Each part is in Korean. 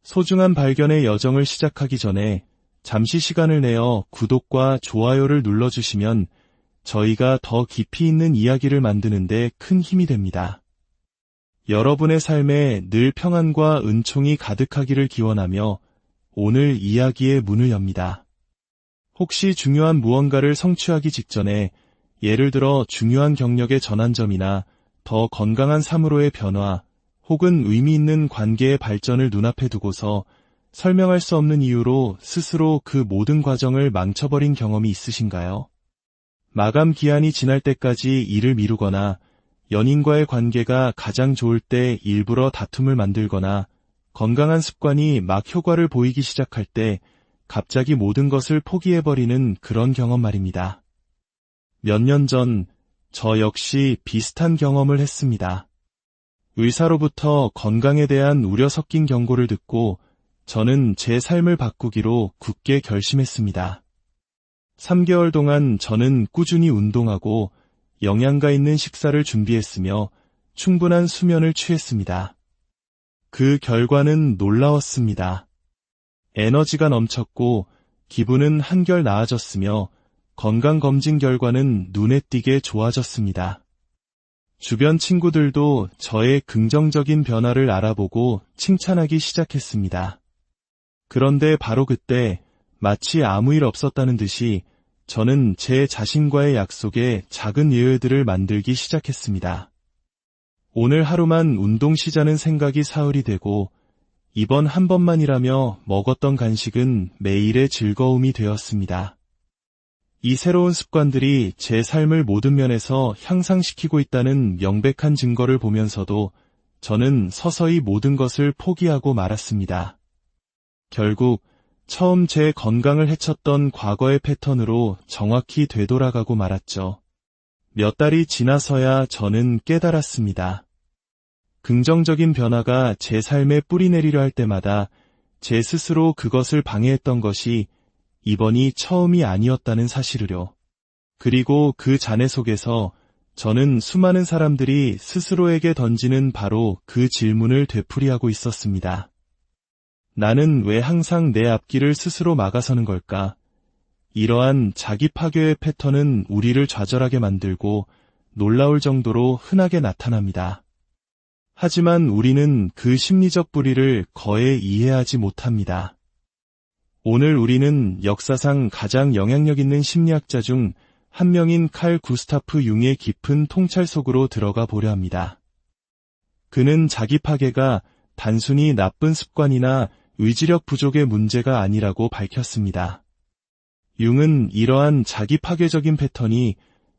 소중한 발견의 여정을 시작하기 전에 잠시 시간을 내어 구독과 좋아요를 눌러주시면 저희가 더 깊이 있는 이야기를 만드는 데 큰 힘이 됩니다. 여러분의 삶에 늘 평안과 은총이 가득하기를 기원하며 오늘 이야기의 문을 엽니다. 혹시 중요한 무언가를 성취하기 직전에 예를 들어 중요한 경력의 전환점이나 더 건강한 삶으로의 변화 혹은 의미 있는 관계의 발전을 눈앞에 두고서 설명할 수 없는 이유로 스스로 그 모든 과정을 망쳐버린 경험이 있으신가요? 마감 기한이 지날 때까지 일을 미루거나 연인과의 관계가 가장 좋을 때 일부러 다툼을 만들거나 건강한 습관이 막 효과를 보이기 시작할 때 갑자기 모든 것을 포기해버리는 그런 경험 말입니다. 몇 년 전 저 역시 비슷한 경험을 했습니다. 의사로부터 건강에 대한 우려 섞인 경고를 듣고 저는 제 삶을 바꾸기로 굳게 결심했습니다. 3개월 동안 저는 꾸준히 운동하고 영양가 있는 식사를 준비했으며 충분한 수면을 취했습니다. 그 결과는 놀라웠습니다. 에너지가 넘쳤고 기분은 한결 나아졌으며 건강검진 결과는 눈에 띄게 좋아졌습니다. 주변 친구들도 저의 긍정적인 변화를 알아보고 칭찬하기 시작했습니다. 그런데 바로 그때 마치 아무 일 없었다는 듯이 저는 제 자신과의 약속에 작은 예외들을 만들기 시작했습니다. 오늘 하루만 운동 쉬자는 생각이 사흘이 되고 이번 한 번만이라며 먹었던 간식은 매일의 즐거움이 되었습니다. 이 새로운 습관들이 제 삶을 모든 면에서 향상시키고 있다는 명백한 증거를 보면서도 저는 서서히 모든 것을 포기하고 말았습니다. 결국 처음 제 건강을 해쳤던 과거의 패턴으로 정확히 되돌아가고 말았죠. 몇 달이 지나서야 저는 깨달았습니다. 긍정적인 변화가 제 삶에 뿌리내리려 할 때마다 제 스스로 그것을 방해했던 것이 이번이 처음이 아니었다는 사실을요. 그리고 그 잔해 속에서 저는 수많은 사람들이 스스로에게 던지는 바로 그 질문을 되풀이하고 있었습니다. 나는 왜 항상 내 앞길을 스스로 막아서는 걸까? 이러한 자기 파괴의 패턴은 우리를 좌절하게 만들고 놀라울 정도로 흔하게 나타납니다. 하지만 우리는 그 심리적 뿌리를 거의 이해하지 못합니다. 오늘 우리는 역사상 가장 영향력 있는 심리학자 중 한 명인 칼 구스타프 융의 깊은 통찰 속으로 들어가 보려 합니다. 그는 자기 파괴가 단순히 나쁜 습관이나 의지력 부족의 문제가 아니라고 밝혔습니다. 융은 이러한 자기 파괴적인 패턴이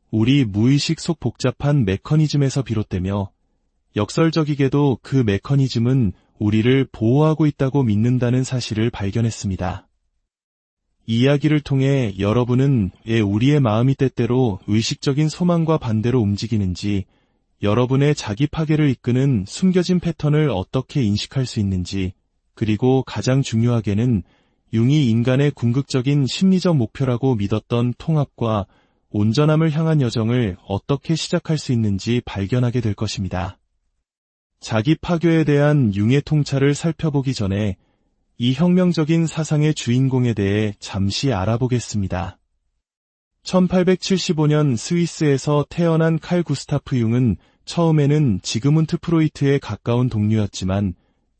우리 무의식 속 복잡한 메커니즘에서 비롯되며 역설적이게도 그 메커니즘은 우리를 보호하고 있다고 믿는다는 사실을 발견했습니다. 이 이야기를 통해 여러분은 왜 우리의 마음이 때때로 의식적인 소망과 반대로 움직이는지, 여러분의 자기 파괴를 이끄는 숨겨진 패턴을 어떻게 인식할 수 있는지, 그리고 가장 중요하게는 융이 인간의 궁극적인 심리적 목표라고 믿었던 통합과 온전함을 향한 여정을 어떻게 시작할 수 있는지 발견하게 될 것입니다. 자기 파괴에 대한 융의 통찰을 살펴보기 전에 이 혁명적인 사상의 주인공에 대해 잠시 알아보겠습니다. 1875년 스위스에서 태어난 칼 구스타프 융은 처음에는 지그문트 프로이트에 가까운 동료였지만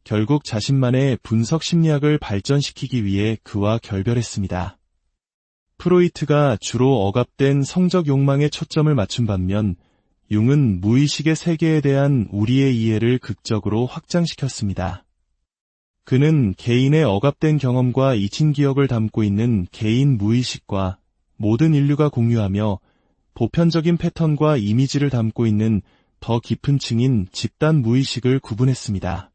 결국 자신만의 분석 심리학을 발전시키기 위해 그와 결별했습니다. 프로이트가 주로 억압된 성적 욕망에 초점을 맞춘 반면 융은 무의식의 세계에 대한 우리의 이해를 극적으로 확장시켰습니다. 그는 개인의 억압된 경험과 잊힌 기억을 담고 있는 개인 무의식과 모든 인류가 공유하며 보편적인 패턴과 이미지를 담고 있는 더 깊은 층인 집단 무의식을 구분했습니다.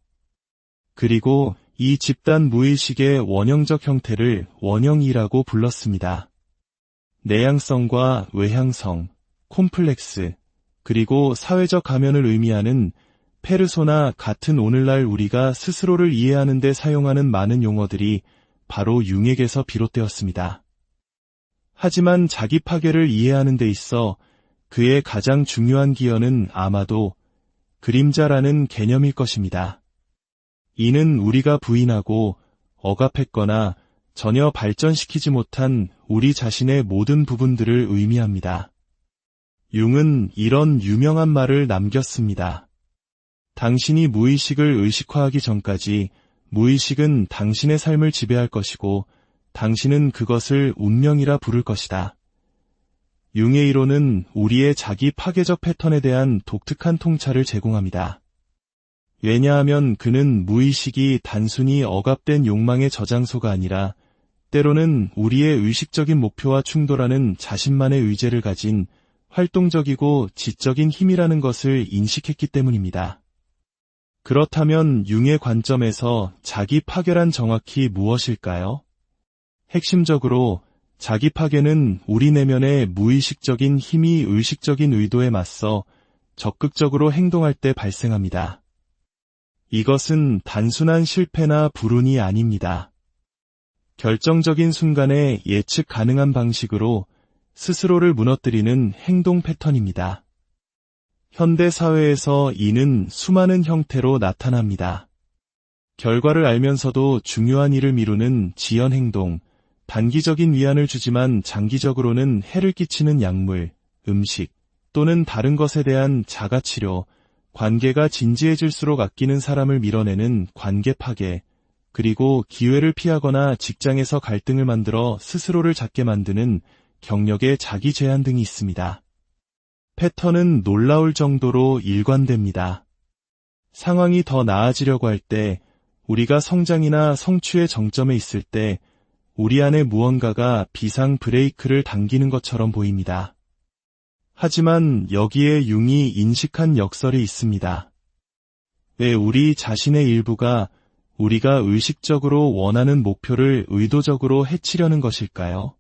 그리고 이 집단 무의식의 원형적 형태를 원형이라고 불렀습니다. 내향성과 외향성, 콤플렉스, 그리고 사회적 가면을 의미하는 페르소나 같은 오늘날 우리가 스스로를 이해하는 데 사용하는 많은 용어들이 바로 융에게서 비롯되었습니다. 하지만 자기 파괴를 이해하는 데 있어 그의 가장 중요한 기여는 아마도 그림자라는 개념일 것입니다. 이는 우리가 부인하고 억압했거나 전혀 발전시키지 못한 우리 자신의 모든 부분들을 의미합니다. 융은 이런 유명한 말을 남겼습니다. 당신이 무의식을 의식화하기 전까지 무의식은 당신의 삶을 지배할 것이고 당신은 그것을 운명이라 부를 것이다. 융의 이론은 우리의 자기 파괴적 패턴에 대한 독특한 통찰을 제공합니다. 왜냐하면 그는 무의식이 단순히 억압된 욕망의 저장소가 아니라 때로는 우리의 의식적인 목표와 충돌하는 자신만의 의제를 가진 활동적이고 지적인 힘이라는 것을 인식했기 때문입니다. 그렇다면 융의 관점에서 자기 파괴란 정확히 무엇일까요? 핵심적으로 자기 파괴는 우리 내면의 무의식적인 힘이 의식적인 의도에 맞서 적극적으로 행동할 때 발생합니다. 이것은 단순한 실패나 불운이 아닙니다. 결정적인 순간에 예측 가능한 방식으로 스스로를 무너뜨리는 행동 패턴입니다. 현대 사회에서 이는 수많은 형태로 나타납니다. 결과를 알면서도 중요한 일을 미루는 지연 행동, 단기적인 위안을 주지만 장기적으로는 해를 끼치는 약물, 음식 또는 다른 것에 대한 자가치료, 관계가 진지해질수록 아끼는 사람을 밀어내는 관계 파괴, 그리고 기회를 피하거나 직장에서 갈등을 만들어 스스로를 작게 만드는 경력의 자기 제한 등이 있습니다. 패턴은 놀라울 정도로 일관됩니다. 상황이 더 나아지려고 할 때, 우리가 성장이나 성취의 정점에 있을 때, 우리 안에 무언가가 비상 브레이크를 당기는 것처럼 보입니다. 하지만 여기에 융이 인식한 역설이 있습니다. 왜 우리 자신의 일부가 우리가 의식적으로 원하는 목표를 의도적으로 해치려는 것일까요?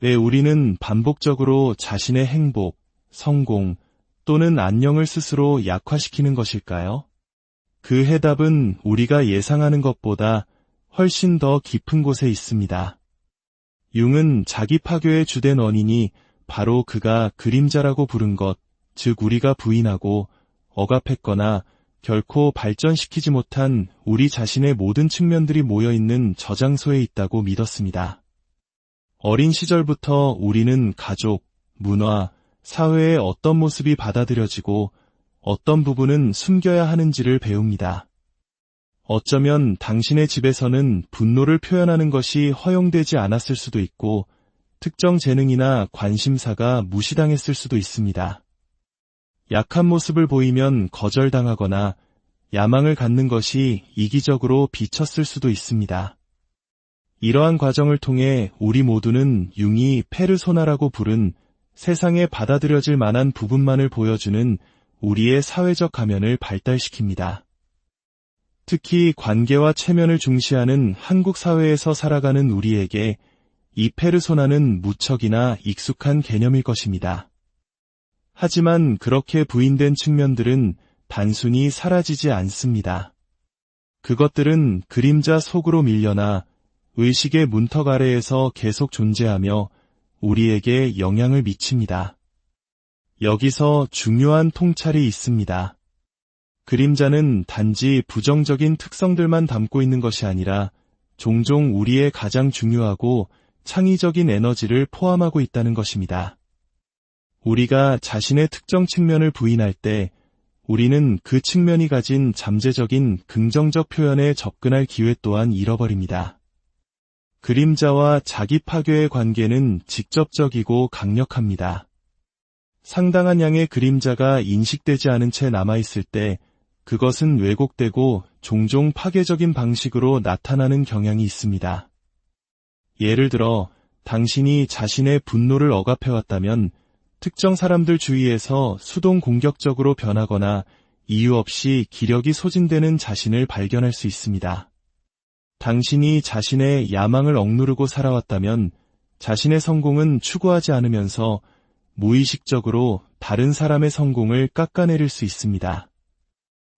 왜 우리는 반복적으로 자신의 행복, 성공 또는 안녕을 스스로 약화시키는 것일까요? 그 해답은 우리가 예상하는 것보다 훨씬 더 깊은 곳에 있습니다. 융은 자기 파괴의 주된 원인이 바로 그가 그림자라고 부른 것, 즉 우리가 부인하고 억압했거나 결코 발전시키지 못한 우리 자신의 모든 측면들이 모여있는 저장소에 있다고 믿었습니다. 어린 시절부터 우리는 가족, 문화, 사회의 어떤 모습이 받아들여지고 어떤 부분은 숨겨야 하는지를 배웁니다. 어쩌면 당신의 집에서는 분노를 표현하는 것이 허용되지 않았을 수도 있고 특정 재능이나 관심사가 무시당했을 수도 있습니다. 약한 모습을 보이면 거절당하거나 야망을 갖는 것이 이기적으로 비쳤을 수도 있습니다. 이러한 과정을 통해 우리 모두는 융이 페르소나라고 부른 세상에 받아들여질 만한 부분만을 보여주는 우리의 사회적 가면을 발달시킵니다. 특히 관계와 체면을 중시하는 한국 사회에서 살아가는 우리에게 이 페르소나는 무척이나 익숙한 개념일 것입니다. 하지만 그렇게 부인된 측면들은 단순히 사라지지 않습니다. 그것들은 그림자 속으로 밀려나 의식의 문턱 아래에서 계속 존재하며 우리에게 영향을 미칩니다. 여기서 중요한 통찰이 있습니다. 그림자는 단지 부정적인 특성들만 담고 있는 것이 아니라 종종 우리의 가장 중요하고 창의적인 에너지를 포함하고 있다는 것입니다. 우리가 자신의 특정 측면을 부인할 때 우리는 그 측면이 가진 잠재적인 긍정적 표현에 접근할 기회 또한 잃어버립니다. 그림자와 자기 파괴의 관계는 직접적이고 강력합니다. 상당한 양의 그림자가 인식되지 않은 채 남아있을 때 그것은 왜곡되고 종종 파괴적인 방식으로 나타나는 경향이 있습니다. 예를 들어 당신이 자신의 분노를 억압해왔다면 특정 사람들 주위에서 수동 공격적으로 변하거나 이유 없이 기력이 소진되는 자신을 발견할 수 있습니다. 당신이 자신의 야망을 억누르고 살아왔다면 자신의 성공은 추구하지 않으면서 무의식적으로 다른 사람의 성공을 깎아내릴 수 있습니다.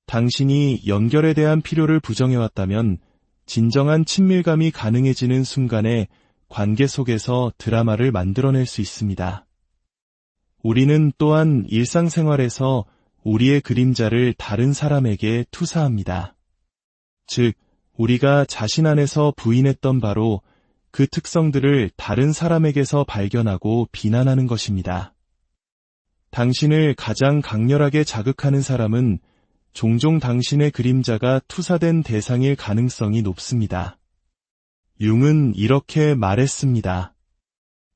당신이 연결에 대한 필요를 부정해왔다면 진정한 친밀감이 가능해지는 순간에 관계 속에서 드라마를 만들어낼 수 있습니다. 우리는 또한 일상생활에서 우리의 그림자를 다른 사람에게 투사합니다. 즉, 우리가 자신 안에서 부인했던 바로 그 특성들을 다른 사람에게서 발견하고 비난하는 것입니다. 당신을 가장 강렬하게 자극하는 사람은 종종 당신의 그림자가 투사된 대상일 가능성이 높습니다. 융은 이렇게 말했습니다.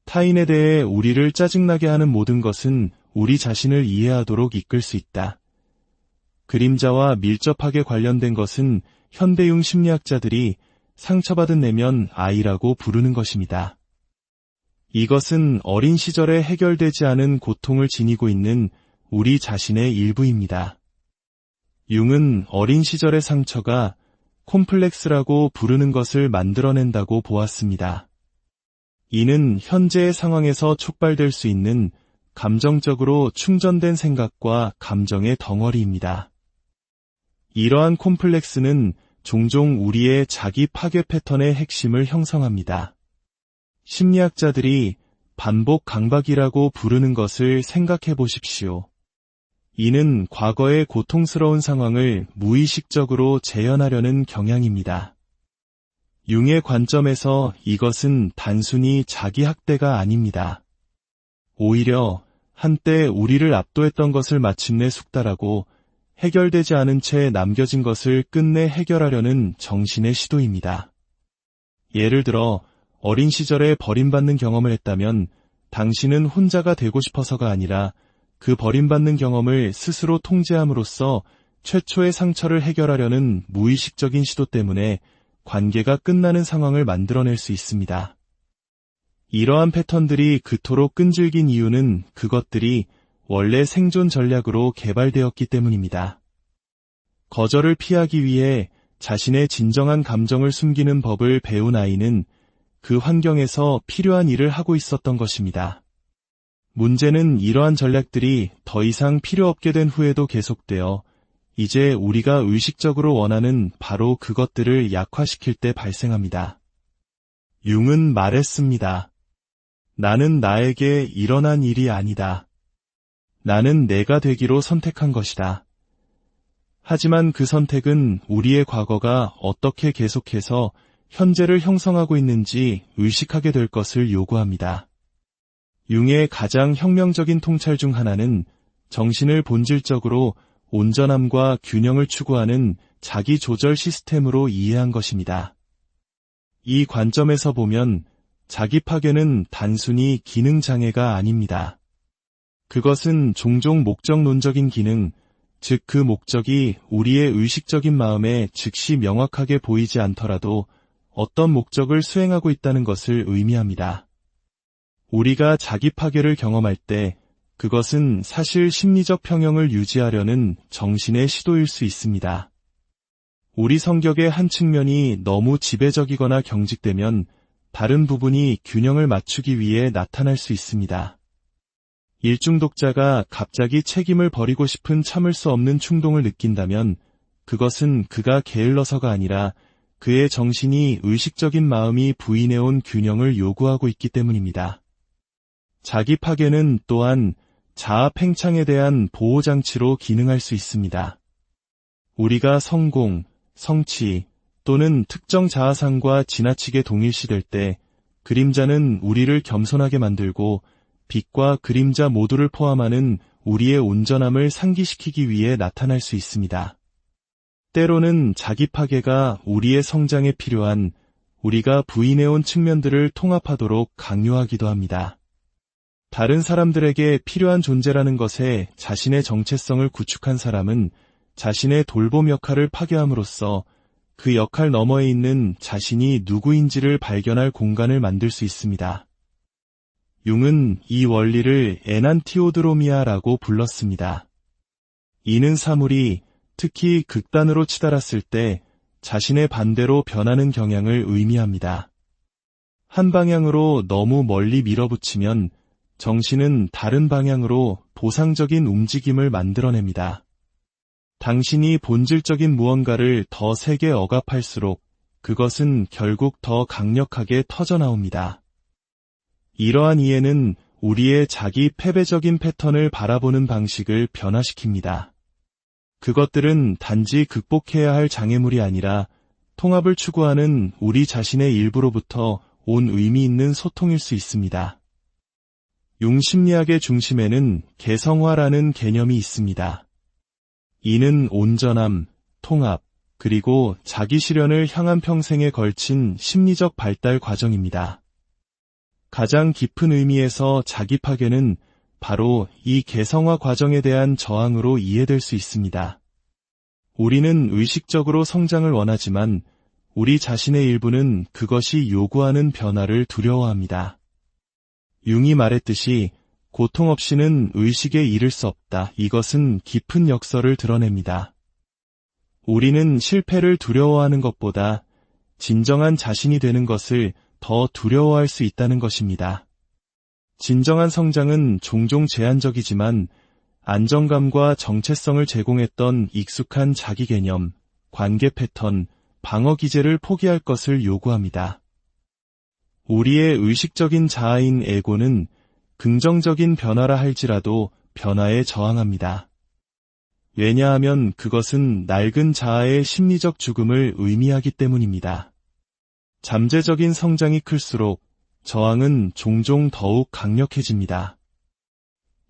타인에 대해 우리를 짜증나게 하는 모든 것은 우리 자신을 이해하도록 이끌 수 있다. 그림자와 밀접하게 관련된 것은 현대융 심리학자들이 상처받은 내면 I라고 부르는 것입니다. 이것은 어린 시절에 해결되지 않은 고통을 지니고 있는 우리 자신의 일부입니다. 융은 어린 시절의 상처가 콤플렉스라고 부르는 것을 만들어낸다고 보았습니다. 이는 현재의 상황에서 촉발될 수 있는 감정적으로 충전된 생각과 감정의 덩어리입니다. 이러한 콤플렉스는 종종 우리의 자기 파괴 패턴의 핵심을 형성합니다. 심리학자들이 반복 강박이라고 부르는 것을 생각해 보십시오. 이는 과거의 고통스러운 상황을 무의식적으로 재현하려는 경향입니다. 융의 관점에서 이것은 단순히 자기 학대가 아닙니다. 오히려 한때 우리를 압도했던 것을 마침내 숙달하고 해결되지 않은 채 남겨진 것을 끝내 해결하려는 정신의 시도입니다. 예를 들어 어린 시절에 버림받는 경험을 했다면 당신은 혼자가 되고 싶어서가 아니라 그 버림받는 경험을 스스로 통제함으로써 최초의 상처를 해결하려는 무의식적인 시도 때문에 관계가 끝나는 상황을 만들어낼 수 있습니다. 이러한 패턴들이 그토록 끈질긴 이유는 그것들이 원래 생존 전략으로 개발되었기 때문입니다. 거절을 피하기 위해 자신의 진정한 감정을 숨기는 법을 배운 아이는 그 환경에서 필요한 일을 하고 있었던 것입니다. 문제는 이러한 전략들이 더 이상 필요 없게 된 후에도 계속되어 이제 우리가 의식적으로 원하는 바로 그것들을 약화시킬 때 발생합니다. 융은 말했습니다. 나는 나에게 일어난 일이 아니다. 나는 내가 되기로 선택한 것이다. 하지만 그 선택은 우리의 과거가 어떻게 계속해서 현재를 형성하고 있는지 의식하게 될 것을 요구합니다. 융의 가장 혁명적인 통찰 중 하나는 정신을 본질적으로 온전함과 균형을 추구하는 자기 조절 시스템으로 이해한 것입니다. 이 관점에서 보면 자기 파괴는 단순히 기능 장애가 아닙니다. 그것은 종종 목적론적인 기능, 즉 그 목적이 우리의 의식적인 마음에 즉시 명확하게 보이지 않더라도 어떤 목적을 수행하고 있다는 것을 의미합니다. 우리가 자기 파괴를 경험할 때 그것은 사실 심리적 평형을 유지하려는 정신의 시도일 수 있습니다. 우리 성격의 한 측면이 너무 지배적이거나 경직되면 다른 부분이 균형을 맞추기 위해 나타날 수 있습니다. 일중독자가 갑자기 책임을 버리고 싶은 참을 수 없는 충동을 느낀다면 그것은 그가 게을러서가 아니라 그의 정신이 의식적인 마음이 부인해온 균형을 요구하고 있기 때문입니다. 자기 파괴는 또한 자아 팽창에 대한 보호장치로 기능할 수 있습니다. 우리가 성공, 성취 또는 특정 자아상과 지나치게 동일시될 때 그림자는 우리를 겸손하게 만들고 빛과 그림자 모두를 포함하는 우리의 온전함을 상기시키기 위해 나타날 수 있습니다. 때로는 자기 파괴가 우리의 성장에 필요한 우리가 부인해온 측면들을 통합하도록 강요하기도 합니다. 다른 사람들에게 필요한 존재라는 것에 자신의 정체성을 구축한 사람은 자신의 돌봄 역할을 파괴함으로써 그 역할 너머에 있는 자신이 누구인지를 발견할 공간을 만들 수 있습니다. 융은 이 원리를 에난티오드로미아라고 불렀습니다. 이는 사물이 특히 극단으로 치달았을 때 자신의 반대로 변하는 경향을 의미합니다. 한 방향으로 너무 멀리 밀어붙이면 정신은 다른 방향으로 보상적인 움직임을 만들어냅니다. 당신이 본질적인 무언가를 더 세게 억압할수록 그것은 결국 더 강력하게 터져나옵니다. 이러한 이해는 우리의 자기 패배적인 패턴을 바라보는 방식을 변화시킵니다. 그것들은 단지 극복해야 할 장애물이 아니라 통합을 추구하는 우리 자신의 일부로부터 온 의미 있는 소통일 수 있습니다. 융 심리학의 중심에는 개성화라는 개념이 있습니다. 이는 온전함, 통합, 그리고 자기 실현을 향한 평생에 걸친 심리적 발달 과정입니다. 가장 깊은 의미에서 자기 파괴는 바로 이 개성화 과정에 대한 저항으로 이해될 수 있습니다. 우리는 의식적으로 성장을 원하지만 우리 자신의 일부는 그것이 요구하는 변화를 두려워합니다. 융이 말했듯이 고통 없이는 의식에 이를 수 없다. 이것은 깊은 역설을 드러냅니다. 우리는 실패를 두려워하는 것보다 진정한 자신이 되는 것을 더 두려워할 수 있다는 것입니다. 진정한 성장은 종종 제한적이지만 안정감과 정체성을 제공했던 익숙한 자기 개념, 관계 패턴, 방어 기제를 포기할 것을 요구합니다. 우리의 의식적인 자아인 에고는 긍정적인 변화라 할지라도 변화에 저항합니다. 왜냐하면 그것은 낡은 자아의 심리적 죽음을 의미하기 때문입니다. 잠재적인 성장이 클수록 저항은 종종 더욱 강력해집니다.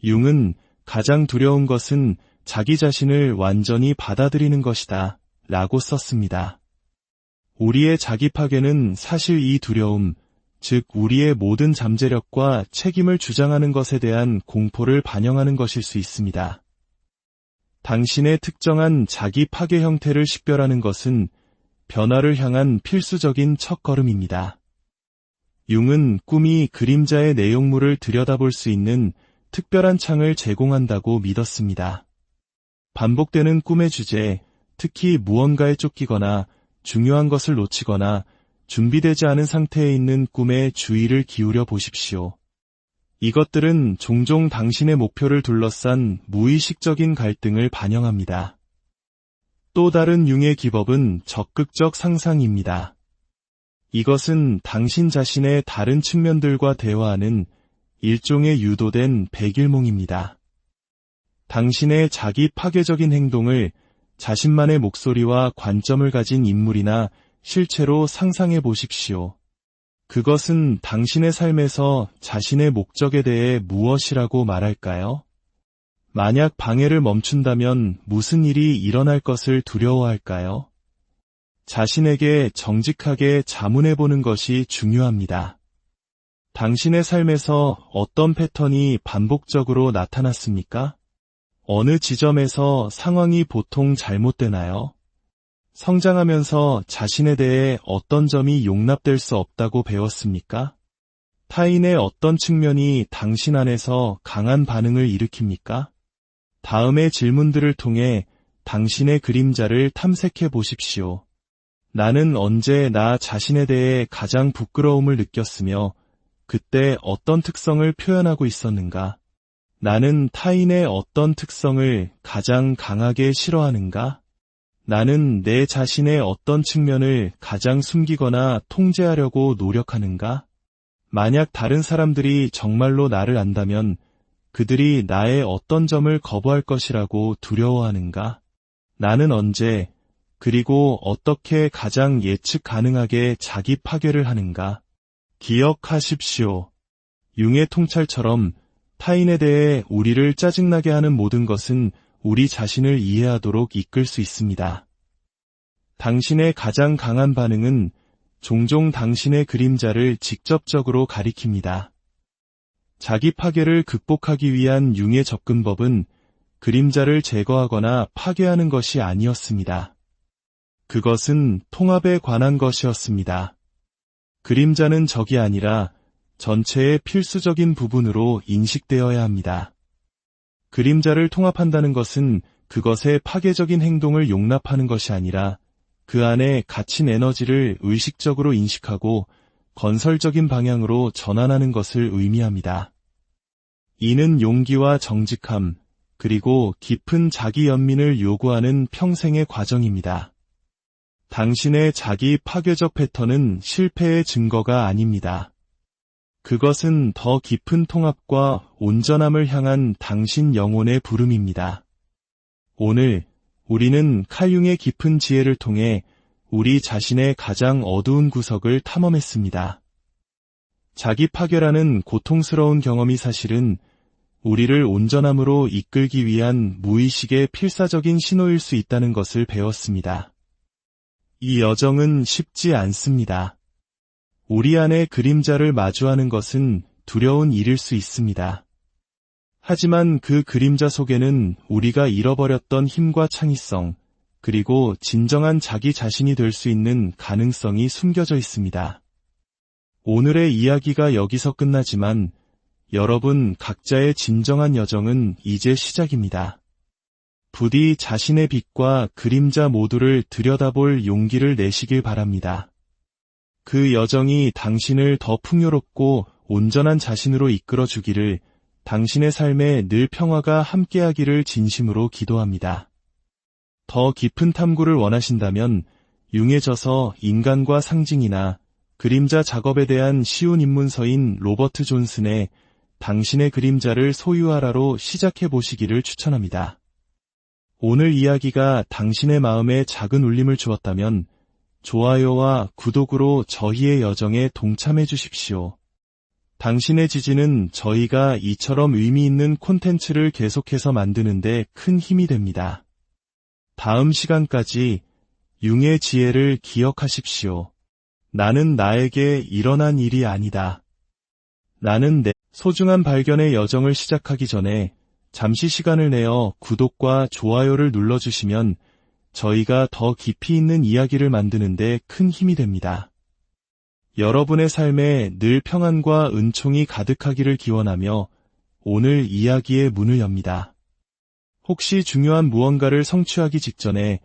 융은 가장 두려운 것은 자기 자신을 완전히 받아들이는 것이다 라고 썼습니다. 우리의 자기 파괴는 사실 이 두려움, 즉 우리의 모든 잠재력과 책임을 주장하는 것에 대한 공포를 반영하는 것일 수 있습니다. 당신의 특정한 자기 파괴 형태를 식별하는 것은 변화를 향한 필수적인 첫걸음입니다. 융은 꿈이 그림자의 내용물을 들여다볼 수 있는 특별한 창을 제공한다고 믿었습니다. 반복되는 꿈의 주제, 특히 무언가에 쫓기거나 중요한 것을 놓치거나 준비되지 않은 상태에 있는 꿈에 주의를 기울여 보십시오. 이것들은 종종 당신의 목표를 둘러싼 무의식적인 갈등을 반영합니다. 또 다른 융의 기법은 적극적 상상입니다. 이것은 당신 자신의 다른 측면들과 대화하는 일종의 유도된 백일몽입니다. 당신의 자기 파괴적인 행동을 자신만의 목소리와 관점을 가진 인물이나 실체로 상상해 보십시오. 그것은 당신의 삶에서 자신의 목적에 대해 무엇이라고 말할까요? 만약 방해를 멈춘다면 무슨 일이 일어날 것을 두려워할까요? 자신에게 정직하게 자문해 보는 것이 중요합니다. 당신의 삶에서 어떤 패턴이 반복적으로 나타났습니까? 어느 지점에서 상황이 보통 잘못되나요? 성장하면서 자신에 대해 어떤 점이 용납될 수 없다고 배웠습니까? 타인의 어떤 측면이 당신 안에서 강한 반응을 일으킵니까? 다음의 질문들을 통해 당신의 그림자를 탐색해 보십시오. 나는 언제 나 자신에 대해 가장 부끄러움을 느꼈으며 그때 어떤 특성을 표현하고 있었는가? 나는 타인의 어떤 특성을 가장 강하게 싫어하는가? 나는 내 자신의 어떤 측면을 가장 숨기거나 통제하려고 노력하는가? 만약 다른 사람들이 정말로 나를 안다면 그들이 나의 어떤 점을 거부할 것이라고 두려워하는가? 나는 언제, 그리고 어떻게 가장 예측 가능하게 자기 파괴를 하는가? 기억하십시오. 융의 통찰처럼 타인에 대해 우리를 짜증나게 하는 모든 것은 우리 자신을 이해하도록 이끌 수 있습니다. 당신의 가장 강한 반응은 종종 당신의 그림자를 직접적으로 가리킵니다. 자기 파괴를 극복하기 위한 융의 접근법은 그림자를 제거하거나 파괴하는 것이 아니었습니다. 그것은 통합에 관한 것이었습니다. 그림자는 적이 아니라 전체의 필수적인 부분으로 인식되어야 합니다. 그림자를 통합한다는 것은 그것의 파괴적인 행동을 용납하는 것이 아니라 그 안에 갇힌 에너지를 의식적으로 인식하고 건설적인 방향으로 전환하는 것을 의미합니다. 이는 용기와 정직함, 그리고 깊은 자기 연민을 요구하는 평생의 과정입니다. 당신의 자기 파괴적 패턴은 실패의 증거가 아닙니다. 그것은 더 깊은 통합과 온전함을 향한 당신 영혼의 부름입니다. 오늘 우리는 칼 융의 깊은 지혜를 통해 우리 자신의 가장 어두운 구석을 탐험했습니다. 자기 파괴라는 고통스러운 경험이 사실은 우리를 온전함으로 이끌기 위한 무의식의 필사적인 신호일 수 있다는 것을 배웠습니다. 이 여정은 쉽지 않습니다. 우리 안의 그림자를 마주하는 것은 두려운 일일 수 있습니다. 하지만 그 그림자 속에는 우리가 잃어버렸던 힘과 창의성, 그리고 진정한 자기 자신이 될 수 있는 가능성이 숨겨져 있습니다. 오늘의 이야기가 여기서 끝나지만 여러분 각자의 진정한 여정은 이제 시작입니다. 부디 자신의 빛과 그림자 모두를 들여다볼 용기를 내시길 바랍니다. 그 여정이 당신을 더 풍요롭고 온전한 자신으로 이끌어 주기를, 당신의 삶에 늘 평화가 함께하기를 진심으로 기도합니다. 더 깊은 탐구를 원하신다면 융해져서 인간과 상징이나 그림자 작업에 대한 쉬운 입문서인 로버트 존슨의 당신의 그림자를 소유하라로 시작해 보시기를 추천합니다. 오늘 이야기가 당신의 마음에 작은 울림을 주었다면 좋아요와 구독으로 저희의 여정에 동참해 주십시오. 당신의 지지는 저희가 이처럼 의미 있는 콘텐츠를 계속해서 만드는 데 큰 힘이 됩니다. 다음 시간까지 융의 지혜를 기억하십시오. 나는 나에게 일어난 일이 아니다. 나는 내 소중한 발견의 여정을 시작하기 전에 잠시 시간을 내어 구독과 좋아요를 눌러주시면 저희가 더 깊이 있는 이야기를 만드는 데 큰 힘이 됩니다. 여러분의 삶에 늘 평안과 은총이 가득하기를 기원하며 오늘 이야기의 문을 엽니다. 혹시 중요한 무언가를 성취하기 직전에,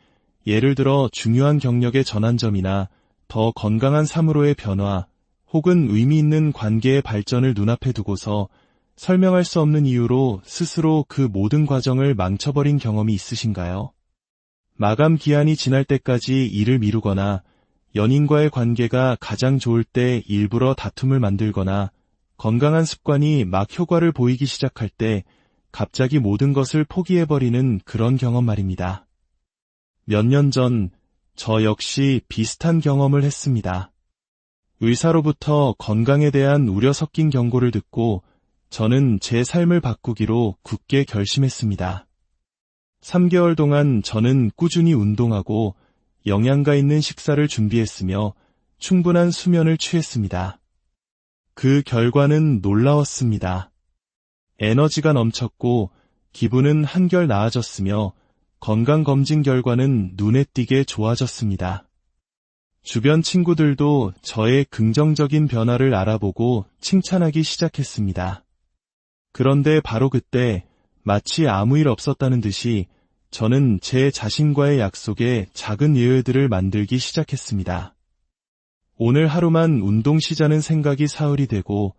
예를 들어 중요한 경력의 전환점이나 더 건강한 삶으로의 변화, 혹은 의미 있는 관계의 발전을 눈앞에 두고서 설명할 수 없는 이유로 스스로 그 모든 과정을 망쳐버린 경험이 있으신가요? 마감 기한이 지날 때까지 일을 미루거나, 연인과의 관계가 가장 좋을 때 일부러 다툼을 만들거나, 건강한 습관이 막 효과를 보이기 시작할 때 갑자기 모든 것을 포기해버리는 그런 경험 말입니다. 몇 년 전 저 역시 비슷한 경험을 했습니다. 의사로부터 건강에 대한 우려 섞인 경고를 듣고 저는 제 삶을 바꾸기로 굳게 결심했습니다. 3개월 동안 저는 꾸준히 운동하고 영양가 있는 식사를 준비했으며 충분한 수면을 취했습니다. 그 결과는 놀라웠습니다. 에너지가 넘쳤고 기분은 한결 나아졌으며 건강검진 결과는 눈에 띄게 좋아졌습니다. 주변 친구들도 저의 긍정적인 변화를 알아보고 칭찬하기 시작했습니다. 그런데 바로 그때 마치 아무 일 없었다는 듯이 저는 제 자신과의 약속에 작은 예외들을 만들기 시작했습니다. 오늘 하루만 운동 쉬자는 생각이 사흘이 되고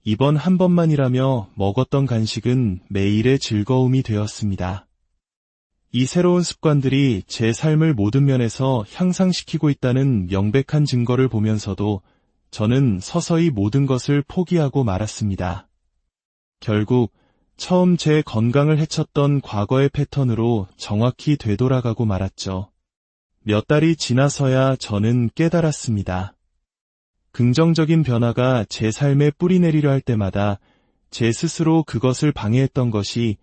이번 한 번만이라며 먹었던 간식은 매일의 즐거움이 되었습니다. 이 새로운 습관들이 제 삶을 모든 면에서 향상시키고 있다는 명백한 증거를 보면서도 저는 서서히 모든 것을 포기하고 말았습니다. 결국 처음 제 건강을 해쳤던 과거의 패턴으로 정확히 되돌아가고 말았죠. 몇 달이 지나서야 저는 깨달았습니다. 긍정적인 변화가 제 삶에 뿌리내리려 할 때마다 제 스스로 그것을 방해했던 것이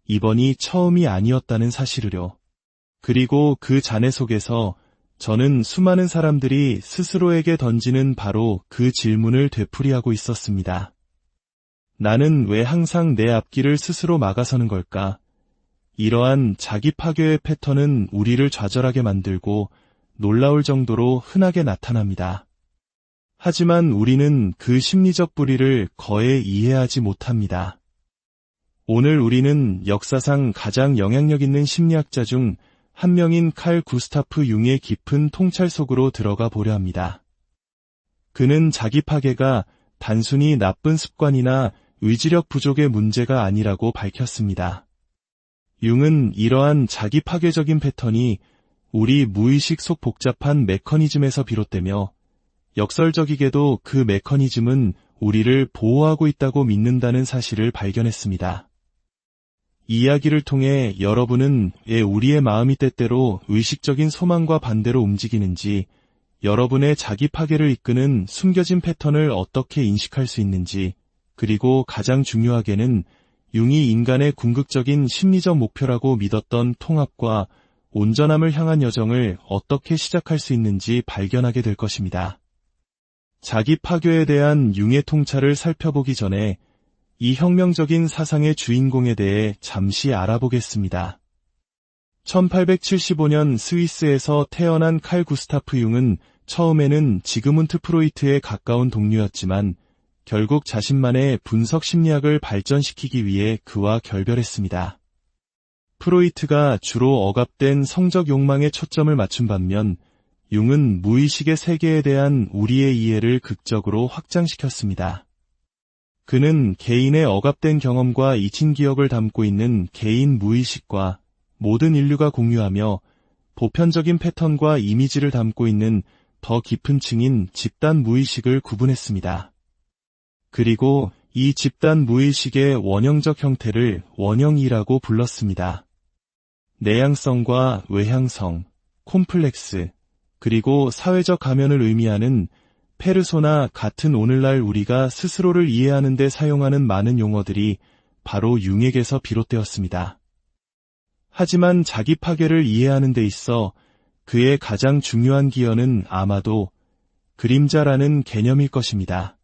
이번이 처음이 아니었다는 사실을요. 그리고 그 잔해 속에서 저는 수많은 사람들이 스스로에게 던지는 바로 그 질문을 되풀이하고 있었습니다. 나는 왜 항상 내 앞길을 스스로 막아서는 걸까? 이러한 자기 파괴의 패턴은 우리를 좌절하게 만들고 놀라울 정도로 흔하게 나타납니다. 하지만 우리는 그 심리적 뿌리를 거의 이해하지 못합니다. 오늘 우리는 역사상 가장 영향력 있는 심리학자 중 한 명인 칼 구스타프 융의 깊은 통찰 속으로 들어가 보려 합니다. 그는 자기 파괴가 단순히 나쁜 습관이나 의지력 부족의 문제가 아니라고 밝혔습니다. 융은 이러한 자기 파괴적인 패턴이 우리 무의식 속 복잡한 메커니즘에서 비롯되며 역설적이게도 그 메커니즘은 우리를 보호하고 있다고 믿는다는 사실을 발견했습니다. 이 이야기를 통해 여러분은 왜 우리의 마음이 때때로 의식적인 소망과 반대로 움직이는지, 여러분의 자기 파괴를 이끄는 숨겨진 패턴을 어떻게 인식할 수 있는지, 그리고 가장 중요하게는 융이 인간의 궁극적인 심리적 목표라고 믿었던 통합과 온전함을 향한 여정을 어떻게 시작할 수 있는지 발견하게 될 것입니다. 자기 파괴에 대한 융의 통찰을 살펴보기 전에 이 혁명적인 사상의 주인공에 대해 잠시 알아보겠습니다. 1875년 스위스에서 태어난 칼 구스타프 융은 처음에는 지그문트 프로이트에 가까운 동료였지만 결국 자신만의 분석 심리학을 발전시키기 위해 그와 결별했습니다. 프로이트가 주로 억압된 성적 욕망에 초점을 맞춘 반면 융은 무의식의 세계에 대한 우리의 이해를 극적으로 확장시켰습니다. 그는 개인의 억압된 경험과 잊힌 기억을 담고 있는 개인 무의식과 모든 인류가 공유하며 보편적인 패턴과 이미지를 담고 있는 더 깊은 층인 집단 무의식을 구분했습니다. 그리고 이 집단 무의식의 원형적 형태를 원형이라고 불렀습니다. 내향성과 외향성, 콤플렉스, 그리고 사회적 가면을 의미하는 페르소나 같은 오늘날 우리가 스스로를 이해하는 데 사용하는 많은 용어들이 바로 융에게서 비롯되었습니다. 하지만 자기 파괴를 이해하는 데 있어 그의 가장 중요한 기여는 아마도 그림자라는 개념일 것입니다.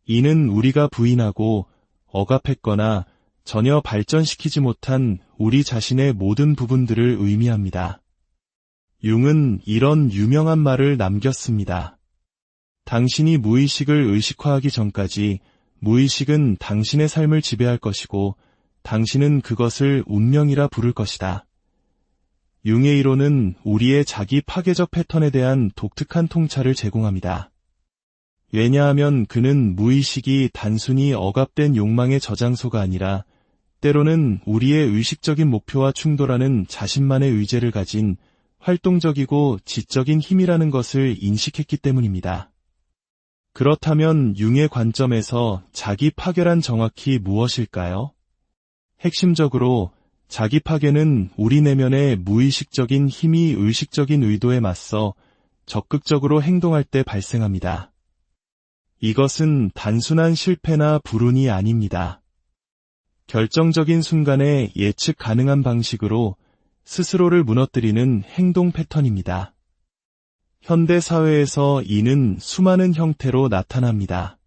이는 우리가 부인하고 억압했거나 전혀 발전시키지 못한 우리 자신의 모든 부분들을 의미합니다. 융은 이런 유명한 말을 남겼습니다. 당신이 무의식을 의식화하기 전까지 무의식은 당신의 삶을 지배할 것이고 당신은 그것을 운명이라 부를 것이다. 융의 이론은 우리의 자기 파괴적 패턴에 대한 독특한 통찰을 제공합니다. 왜냐하면 그는 무의식이 단순히 억압된 욕망의 저장소가 아니라 때로는 우리의 의식적인 목표와 충돌하는 자신만의 의제를 가진 활동적이고 지적인 힘이라는 것을 인식했기 때문입니다. 그렇다면 융의 관점에서 자기 파괴란 정확히 무엇일까요? 핵심적으로 자기 파괴는 우리 내면의 무의식적인 힘이 의식적인 의도에 맞서 적극적으로 행동할 때 발생합니다. 이것은 단순한 실패나 불운이 아닙니다. 결정적인 순간에 예측 가능한 방식으로 스스로를 무너뜨리는 행동 패턴입니다. 현대 사회에서 이는 수많은 형태로 나타납니다.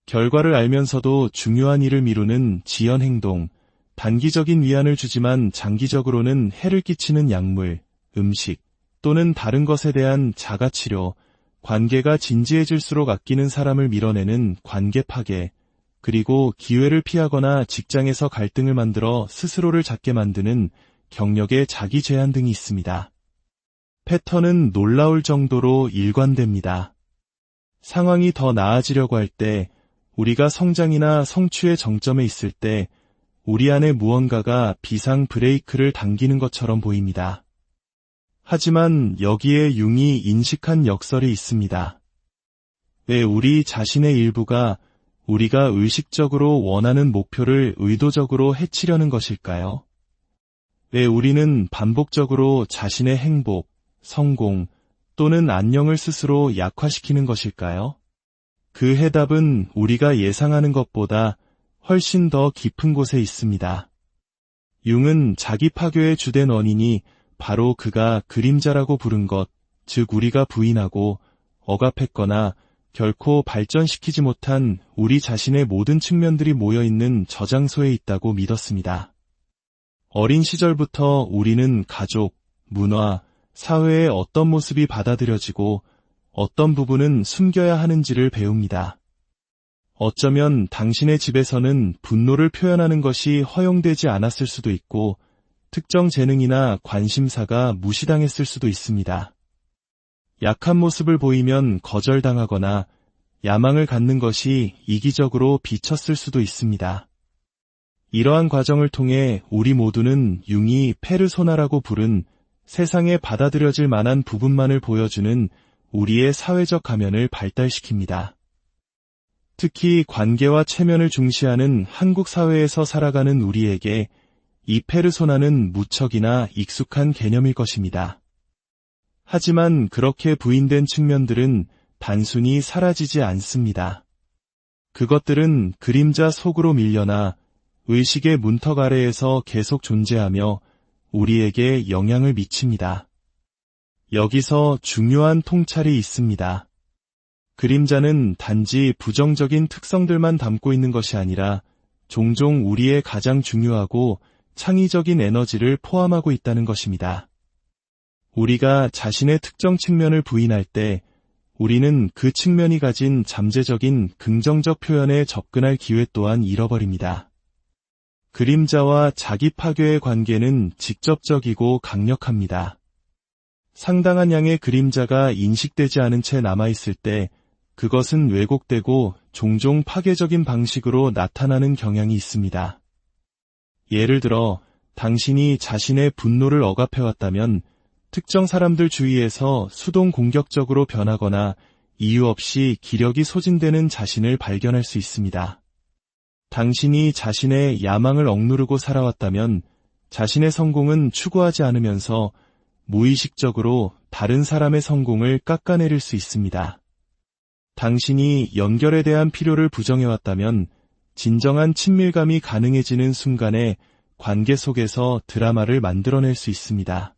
결과를 알면서도 중요한 일을 미루는 지연 행동, 단기적인 위안을 주지만 장기적으로는 해를 끼치는 약물, 음식, 또는 다른 것에 대한 자가치료, 관계가 진지해질수록 아끼는 사람을 밀어내는 관계 파괴, 그리고 기회를 피하거나 직장에서 갈등을 만들어 스스로를 작게 만드는 경력의 자기 제한 등이 있습니다. 패턴은 놀라울 정도로 일관됩니다. 상황이 더 나아지려고 할 때, 우리가 성장이나 성취의 정점에 있을 때, 우리 안에 무언가가 비상 브레이크를 당기는 것처럼 보입니다. 하지만 여기에 융이 인식한 역설이 있습니다. 왜 우리 자신의 일부가 우리가 의식적으로 원하는 목표를 의도적으로 해치려는 것일까요? 왜 우리는 반복적으로 자신의 행복, 성공 또는 안녕을 스스로 약화시키는 것일까요? 그 해답은 우리가 예상하는 것보다 훨씬 더 깊은 곳에 있습니다. 융은 자기 파괴의 주된 원인이 바로 그가 그림자라고 부른 것, 즉 우리가 부인하고 억압했거나 결코 발전시키지 못한 우리 자신의 모든 측면들이 모여있는 저장소에 있다고 믿었습니다. 어린 시절부터 우리는 가족, 문화, 사회의 어떤 모습이 받아들여지고 어떤 부분은 숨겨야 하는지를 배웁니다. 어쩌면 당신의 집에서는 분노를 표현하는 것이 허용되지 않았을 수도 있고 특정 재능이나 관심사가 무시당했을 수도 있습니다. 약한 모습을 보이면 거절당하거나 야망을 갖는 것이 이기적으로 비쳤을 수도 있습니다. 이러한 과정을 통해 우리 모두는 융이 페르소나라고 부른 세상에 받아들여질 만한 부분만을 보여주는 우리의 사회적 가면을 발달시킵니다. 특히 관계와 체면을 중시하는 한국 사회에서 살아가는 우리에게 이 페르소나는 무척이나 익숙한 개념일 것입니다. 하지만 그렇게 부인된 측면들은 단순히 사라지지 않습니다. 그것들은 그림자 속으로 밀려나 의식의 문턱 아래에서 계속 존재하며 우리에게 영향을 미칩니다. 여기서 중요한 통찰이 있습니다. 그림자는 단지 부정적인 특성들만 담고 있는 것이 아니라 종종 우리의 가장 중요하고 창의적인 에너지를 포함하고 있다는 것입니다. 우리가 자신의 특정 측면을 부인할 때 우리는 그 측면이 가진 잠재적인 긍정적 표현에 접근할 기회 또한 잃어버립니다. 그림자와 자기 파괴의 관계는 직접적이고 강력합니다. 상당한 양의 그림자가 인식되지 않은 채 남아있을 때 그것은 왜곡되고 종종 파괴적인 방식으로 나타나는 경향이 있습니다. 예를 들어 당신이 자신의 분노를 억압해왔다면 특정 사람들 주위에서 수동 공격적으로 변하거나 이유 없이 기력이 소진되는 자신을 발견할 수 있습니다. 당신이 자신의 야망을 억누르고 살아왔다면 자신의 성공은 추구하지 않으면서 무의식적으로 다른 사람의 성공을 깎아내릴 수 있습니다. 당신이 연결에 대한 필요를 부정해왔다면 진정한 친밀감이 가능해지는 순간에 관계 속에서 드라마를 만들어낼 수 있습니다.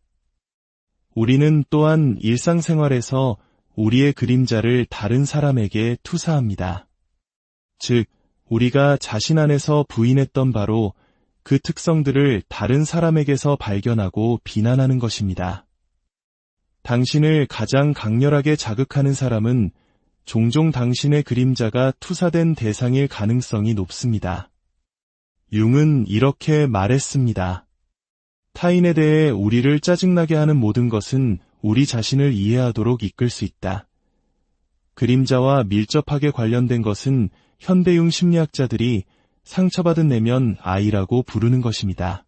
우리는 또한 일상생활에서 우리의 그림자를 다른 사람에게 투사합니다. 즉, 우리가 자신 안에서 부인했던 바로 그 특성들을 다른 사람에게서 발견하고 비난하는 것입니다. 당신을 가장 강렬하게 자극하는 사람은 종종 당신의 그림자가 투사된 대상일 가능성이 높습니다. 융은 이렇게 말했습니다. 타인에 대해 우리를 짜증나게 하는 모든 것은 우리 자신을 이해하도록 이끌 수 있다. 그림자와 밀접하게 관련된 것은 현대융 심리학자들이 상처받은 내면 아이라고 부르는 것입니다.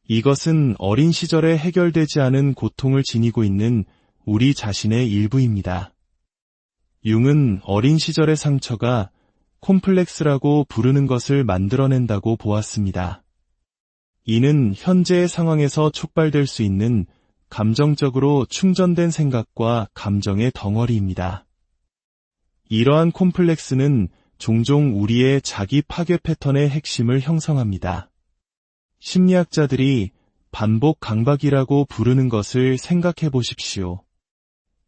이것은 어린 시절에 해결되지 않은 고통을 지니고 있는 우리 자신의 일부입니다. 융은 어린 시절의 상처가 콤플렉스라고 부르는 것을 만들어낸다고 보았습니다. 이는 현재의 상황에서 촉발될 수 있는 감정적으로 충전된 생각과 감정의 덩어리입니다. 이러한 콤플렉스는 종종 우리의 자기 파괴 패턴의 핵심을 형성합니다. 심리학자들이 반복 강박이라고 부르는 것을 생각해 보십시오.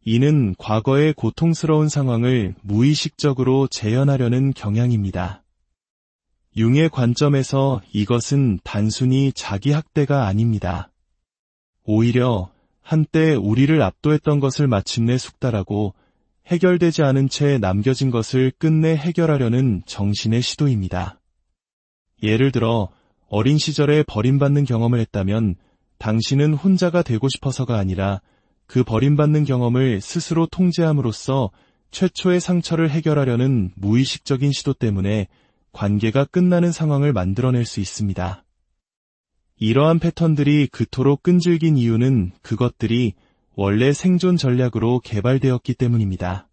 이는 과거의 고통스러운 상황을 무의식적으로 재현하려는 경향입니다. 융의 관점에서 이것은 단순히 자기 학대가 아닙니다. 오히려 한때 우리를 압도했던 것을 마침내 숙달하고 해결되지 않은 채 남겨진 것을 끝내 해결하려는 정신의 시도입니다. 예를 들어 어린 시절에 버림받는 경험을 했다면 당신은 혼자가 되고 싶어서가 아니라 그 버림받는 경험을 스스로 통제함으로써 최초의 상처를 해결하려는 무의식적인 시도 때문에 관계가 끝나는 상황을 만들어낼 수 있습니다. 이러한 패턴들이 그토록 끈질긴 이유는 그것들이 원래 생존 전략으로 개발되었기 때문입니다.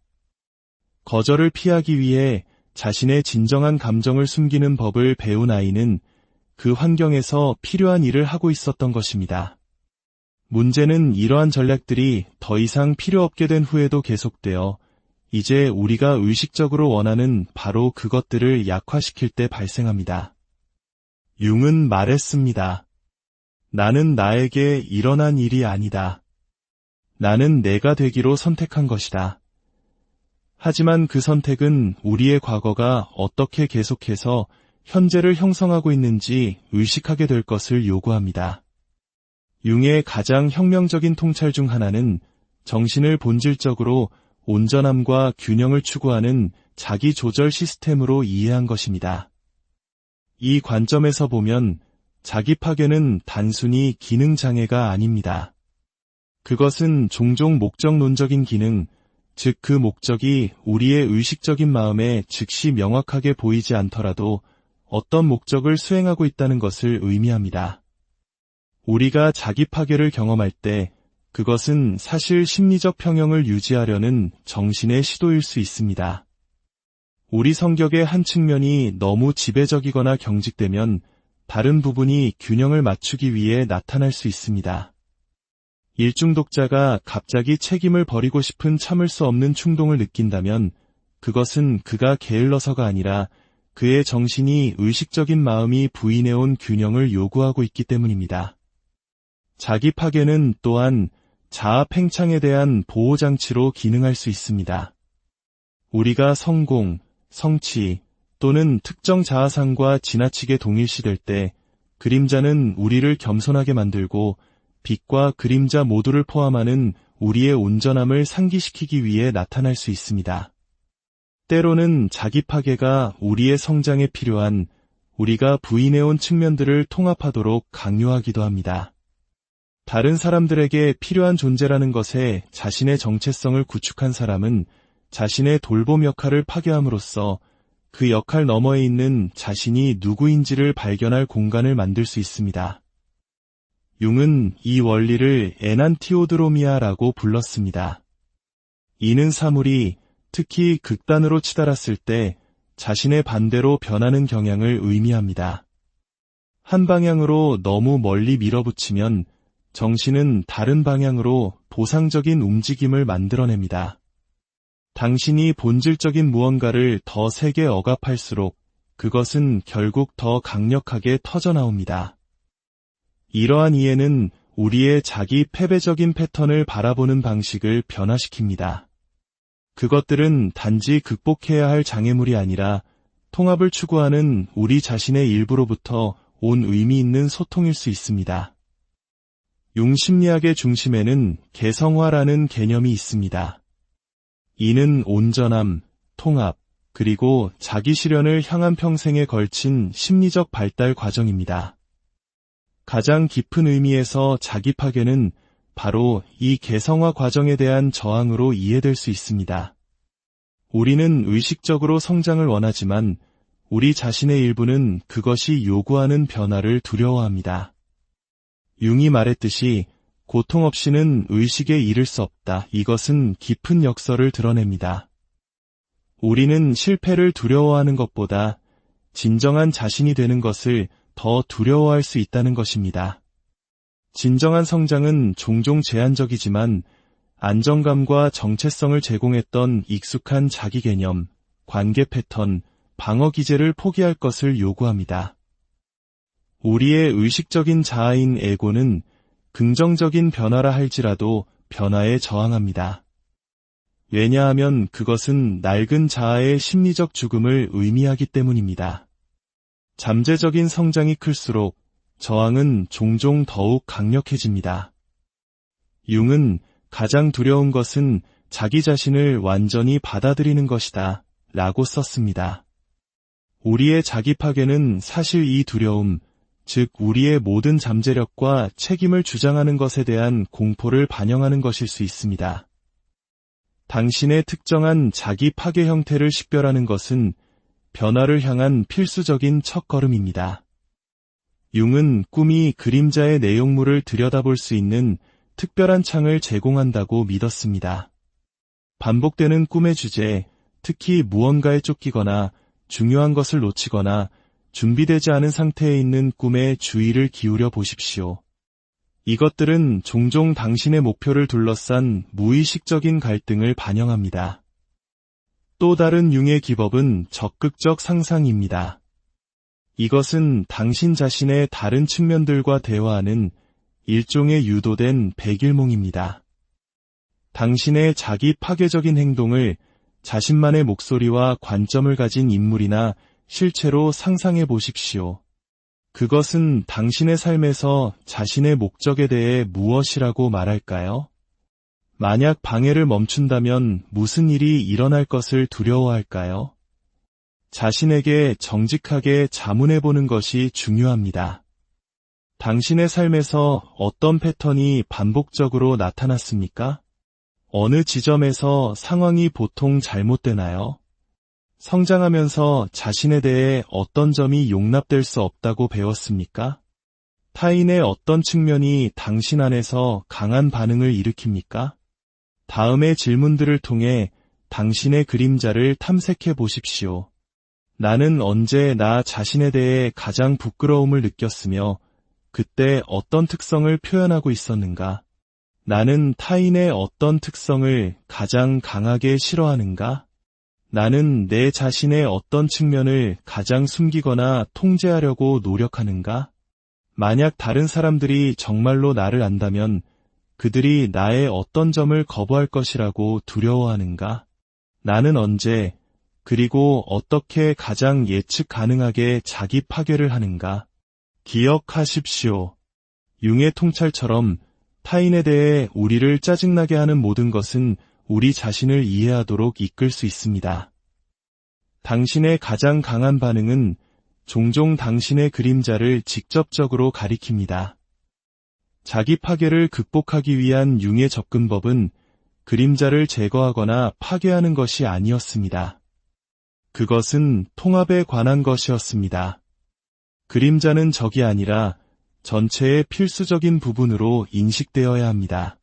거절을 피하기 위해 자신의 진정한 감정을 숨기는 법을 배운 아이는 그 환경에서 필요한 일을 하고 있었던 것입니다. 문제는 이러한 전략들이 더 이상 필요 없게 된 후에도 계속되어 이제 우리가 의식적으로 원하는 바로 그것들을 약화시킬 때 발생합니다. 융은 말했습니다. 나는 나에게 일어난 일이 아니다. 나는 내가 되기로 선택한 것이다. 하지만 그 선택은 우리의 과거가 어떻게 계속해서 현재를 형성하고 있는지 의식하게 될 것을 요구합니다. 융의 가장 혁명적인 통찰 중 하나는 정신을 본질적으로 온전함과 균형을 추구하는 자기 조절 시스템으로 이해한 것입니다. 이 관점에서 보면 자기 파괴는 단순히 기능 장애가 아닙니다. 그것은 종종 목적론적인 기능, 즉 그 목적이 우리의 의식적인 마음에 즉시 명확하게 보이지 않더라도 어떤 목적을 수행하고 있다는 것을 의미합니다. 우리가 자기 파괴를 경험할 때 그것은 사실 심리적 평형을 유지하려는 정신의 시도일 수 있습니다. 우리 성격의 한 측면이 너무 지배적이거나 경직되면 다른 부분이 균형을 맞추기 위해 나타날 수 있습니다. 일중독자가 갑자기 책임을 버리고 싶은 참을 수 없는 충동을 느낀다면 그것은 그가 게을러서가 아니라 그의 정신이 의식적인 마음이 부인해온 균형을 요구하고 있기 때문입니다. 자기 파괴는 또한 자아 팽창에 대한 보호장치로 기능할 수 있습니다. 우리가 성공, 성취 또는 특정 자아상과 지나치게 동일시될 때 그림자는 우리를 겸손하게 만들고 빛과 그림자 모두를 포함하는 우리의 온전함을 상기시키기 위해 나타날 수 있습니다. 때로는 자기 파괴가 우리의 성장에 필요한 우리가 부인해온 측면들을 통합하도록 강요하기도 합니다. 다른 사람들에게 필요한 존재라는 것에 자신의 정체성을 구축한 사람은 자신의 돌봄 역할을 파괴함으로써 그 역할 너머에 있는 자신이 누구인지를 발견할 공간을 만들 수 있습니다. 융은 이 원리를 에난티오드로미아라고 불렀습니다. 이는 사물이 특히 극단으로 치달았을 때 자신의 반대로 변하는 경향을 의미합니다. 한 방향으로 너무 멀리 밀어붙이면 정신은 다른 방향으로 보상적인 움직임을 만들어냅니다. 당신이 본질적인 무언가를 더 세게 억압할수록 그것은 결국 더 강력하게 터져나옵니다. 이러한 이해는 우리의 자기 패배적인 패턴을 바라보는 방식을 변화시킵니다. 그것들은 단지 극복해야 할 장애물이 아니라 통합을 추구하는 우리 자신의 일부로부터 온 의미 있는 소통일 수 있습니다. 융 심리학의 중심에는 개성화라는 개념이 있습니다. 이는 온전함, 통합, 그리고 자기 실현을 향한 평생에 걸친 심리적 발달 과정입니다. 가장 깊은 의미에서 자기 파괴는 바로 이 개성화 과정에 대한 저항으로 이해될 수 있습니다. 우리는 의식적으로 성장을 원하지만 우리 자신의 일부는 그것이 요구하는 변화를 두려워합니다. 융이 말했듯이 고통 없이는 의식에 이를 수 없다. 이것은 깊은 역설을 드러냅니다. 우리는 실패를 두려워하는 것보다 진정한 자신이 되는 것을 더 두려워할 수 있다는 것입니다. 진정한 성장은 종종 제한적이지만 안정감과 정체성을 제공했던 익숙한 자기 개념, 관계 패턴, 방어 기제를 포기할 것을 요구합니다. 우리의 의식적인 자아인 에고는 긍정적인 변화라 할지라도 변화에 저항합니다. 왜냐하면 그것은 낡은 자아의 심리적 죽음을 의미하기 때문입니다. 잠재적인 성장이 클수록 저항은 종종 더욱 강력해집니다. 융은 가장 두려운 것은 자기 자신을 완전히 받아들이는 것이다 라고 썼습니다. 우리의 자기 파괴는 사실 이 두려움, 즉 우리의 모든 잠재력과 책임을 주장하는 것에 대한 공포를 반영하는 것일 수 있습니다. 당신의 특정한 자기 파괴 형태를 식별하는 것은 변화를 향한 필수적인 첫걸음입니다. 융은 꿈이 그림자의 내용물을 들여다볼 수 있는 특별한 창을 제공한다고 믿었습니다. 반복되는 꿈의 주제, 특히 무언가에 쫓기거나 중요한 것을 놓치거나 준비되지 않은 상태에 있는 꿈에 주의를 기울여 보십시오. 이것들은 종종 당신의 목표를 둘러싼 무의식적인 갈등을 반영합니다. 또 다른 융의 기법은 적극적 상상입니다. 이것은 당신 자신의 다른 측면들과 대화하는 일종의 유도된 백일몽입니다. 당신의 자기 파괴적인 행동을 자신만의 목소리와 관점을 가진 인물이나 실체로 상상해 보십시오. 그것은 당신의 삶에서 자신의 목적에 대해 무엇이라고 말할까요? 만약 방해를 멈춘다면 무슨 일이 일어날 것을 두려워할까요? 자신에게 정직하게 자문해 보는 것이 중요합니다. 당신의 삶에서 어떤 패턴이 반복적으로 나타났습니까? 어느 지점에서 상황이 보통 잘못되나요? 성장하면서 자신에 대해 어떤 점이 용납될 수 없다고 배웠습니까? 타인의 어떤 측면이 당신 안에서 강한 반응을 일으킵니까? 다음의 질문들을 통해 당신의 그림자를 탐색해 보십시오. 나는 언제 나 자신에 대해 가장 부끄러움을 느꼈으며 그때 어떤 특성을 표현하고 있었는가? 나는 타인의 어떤 특성을 가장 강하게 싫어하는가? 나는 내 자신의 어떤 측면을 가장 숨기거나 통제하려고 노력하는가? 만약 다른 사람들이 정말로 나를 안다면 그들이 나의 어떤 점을 거부할 것이라고 두려워하는가? 나는 언제, 그리고 어떻게 가장 예측 가능하게 자기 파괴를 하는가? 기억하십시오. 융의 통찰처럼 타인에 대해 우리를 짜증나게 하는 모든 것은 우리 자신을 이해하도록 이끌 수 있습니다. 당신의 가장 강한 반응은 종종 당신의 그림자를 직접적으로 가리킵니다. 자기 파괴를 극복하기 위한 융의 접근법은 그림자를 제거하거나 파괴하는 것이 아니었습니다. 그것은 통합에 관한 것이었습니다. 그림자는 적이 아니라 전체의 필수적인 부분으로 인식되어야 합니다.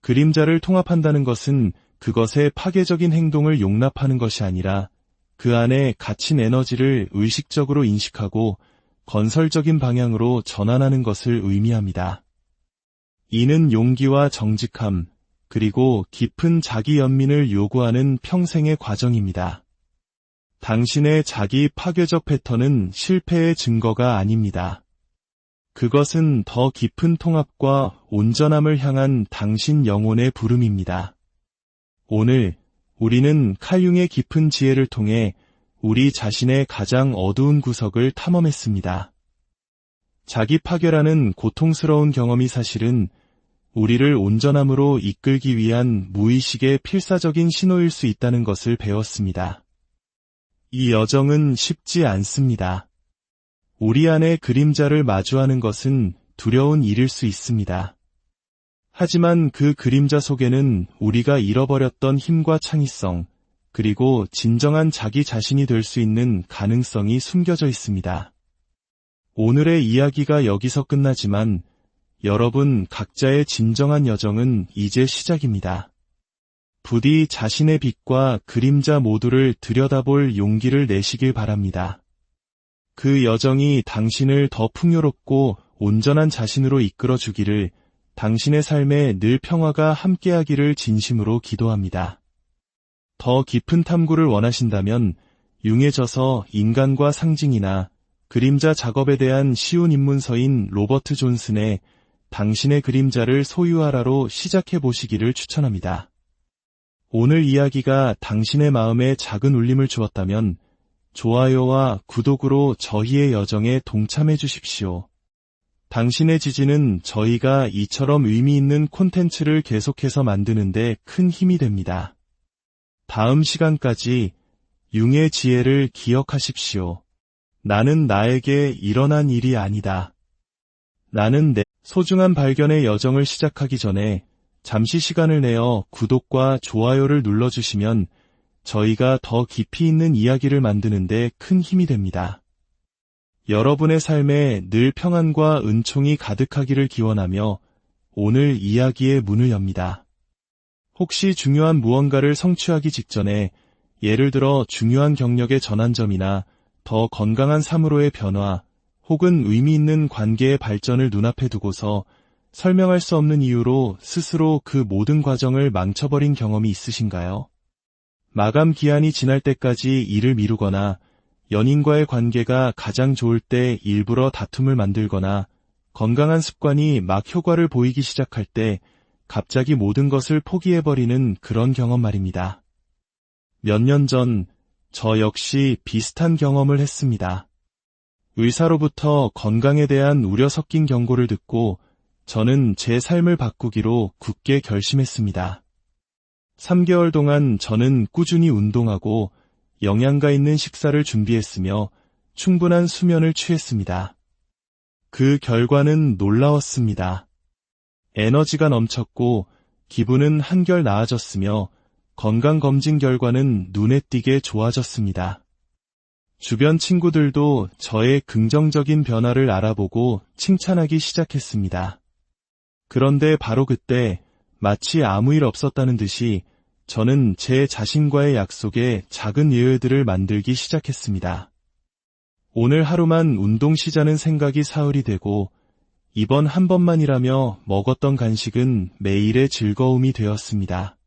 그림자를 통합한다는 것은 그것의 파괴적인 행동을 용납하는 것이 아니라 그 안에 갇힌 에너지를 의식적으로 인식하고 건설적인 방향으로 전환하는 것을 의미합니다. 이는 용기와 정직함, 그리고 깊은 자기 연민을 요구하는 평생의 과정입니다. 당신의 자기 파괴적 패턴은 실패의 증거가 아닙니다. 그것은 더 깊은 통합과 온전함을 향한 당신 영혼의 부름입니다. 오늘 우리는 칼융의 깊은 지혜를 통해 우리 자신의 가장 어두운 구석을 탐험했습니다. 자기 파괴라는 고통스러운 경험이 사실은 우리를 온전함으로 이끌기 위한 무의식의 필사적인 신호일 수 있다는 것을 배웠습니다. 이 여정은 쉽지 않습니다. 우리 안의 그림자를 마주하는 것은 두려운 일일 수 있습니다. 하지만 그 그림자 속에는 우리가 잃어버렸던 힘과 창의성, 그리고 진정한 자기 자신이 될 수 있는 가능성이 숨겨져 있습니다. 오늘의 이야기가 여기서 끝나지만 여러분 각자의 진정한 여정은 이제 시작입니다. 부디 자신의 빛과 그림자 모두를 들여다볼 용기를 내시길 바랍니다. 그 여정이 당신을 더 풍요롭고 온전한 자신으로 이끌어주기를, 당신의 삶에 늘 평화가 함께하기를 진심으로 기도합니다. 더 깊은 탐구를 원하신다면 융해져서 인간과 상징이나 그림자 작업에 대한 쉬운 입문서인 로버트 존슨의 당신의 그림자를 소유하라로 시작해 보시기를 추천합니다. 오늘 이야기가 당신의 마음에 작은 울림을 주었다면 좋아요와 구독으로 저희의 여정에 동참해 주십시오. 당신의 지지는 저희가 이처럼 의미 있는 콘텐츠를 계속해서 만드는데 큰 힘이 됩니다. 다음 시간까지 융의 지혜를 기억하십시오. 나는 나에게 일어난 일이 아니다. 나는 내 소중한 발견의 여정을 시작하기 전에 잠시 시간을 내어 구독과 좋아요를 눌러주시면 저희가 더 깊이 있는 이야기를 만드는데 큰 힘이 됩니다. 여러분의 삶에 늘 평안과 은총이 가득하기를 기원하며 오늘 이야기의 문을 엽니다. 혹시 중요한 무언가를 성취하기 직전에, 예를 들어 중요한 경력의 전환점이나 더 건강한 삶으로의 변화, 혹은 의미 있는 관계의 발전을 눈앞에 두고서 설명할 수 없는 이유로 스스로 그 모든 과정을 망쳐버린 경험이 있으신가요? 마감 기한이 지날 때까지 일을 미루거나 연인과의 관계가 가장 좋을 때 일부러 다툼을 만들거나 건강한 습관이 막 효과를 보이기 시작할 때 갑자기 모든 것을 포기해버리는 그런 경험 말입니다. 몇 년 전 저 역시 비슷한 경험을 했습니다. 의사로부터 건강에 대한 우려 섞인 경고를 듣고 저는 제 삶을 바꾸기로 굳게 결심했습니다. 3개월 동안 저는 꾸준히 운동하고 영양가 있는 식사를 준비했으며 충분한 수면을 취했습니다. 그 결과는 놀라웠습니다. 에너지가 넘쳤고 기분은 한결 나아졌으며 건강검진 결과는 눈에 띄게 좋아졌습니다. 주변 친구들도 저의 긍정적인 변화를 알아보고 칭찬하기 시작했습니다. 그런데 바로 그때 마치 아무 일 없었다는 듯이 저는 제 자신과의 약속에 작은 예외들을 만들기 시작했습니다. 오늘 하루만 운동 쉬자는 생각이 사흘이 되고 이번 한 번만이라며 먹었던 간식은 매일의 즐거움이 되었습니다.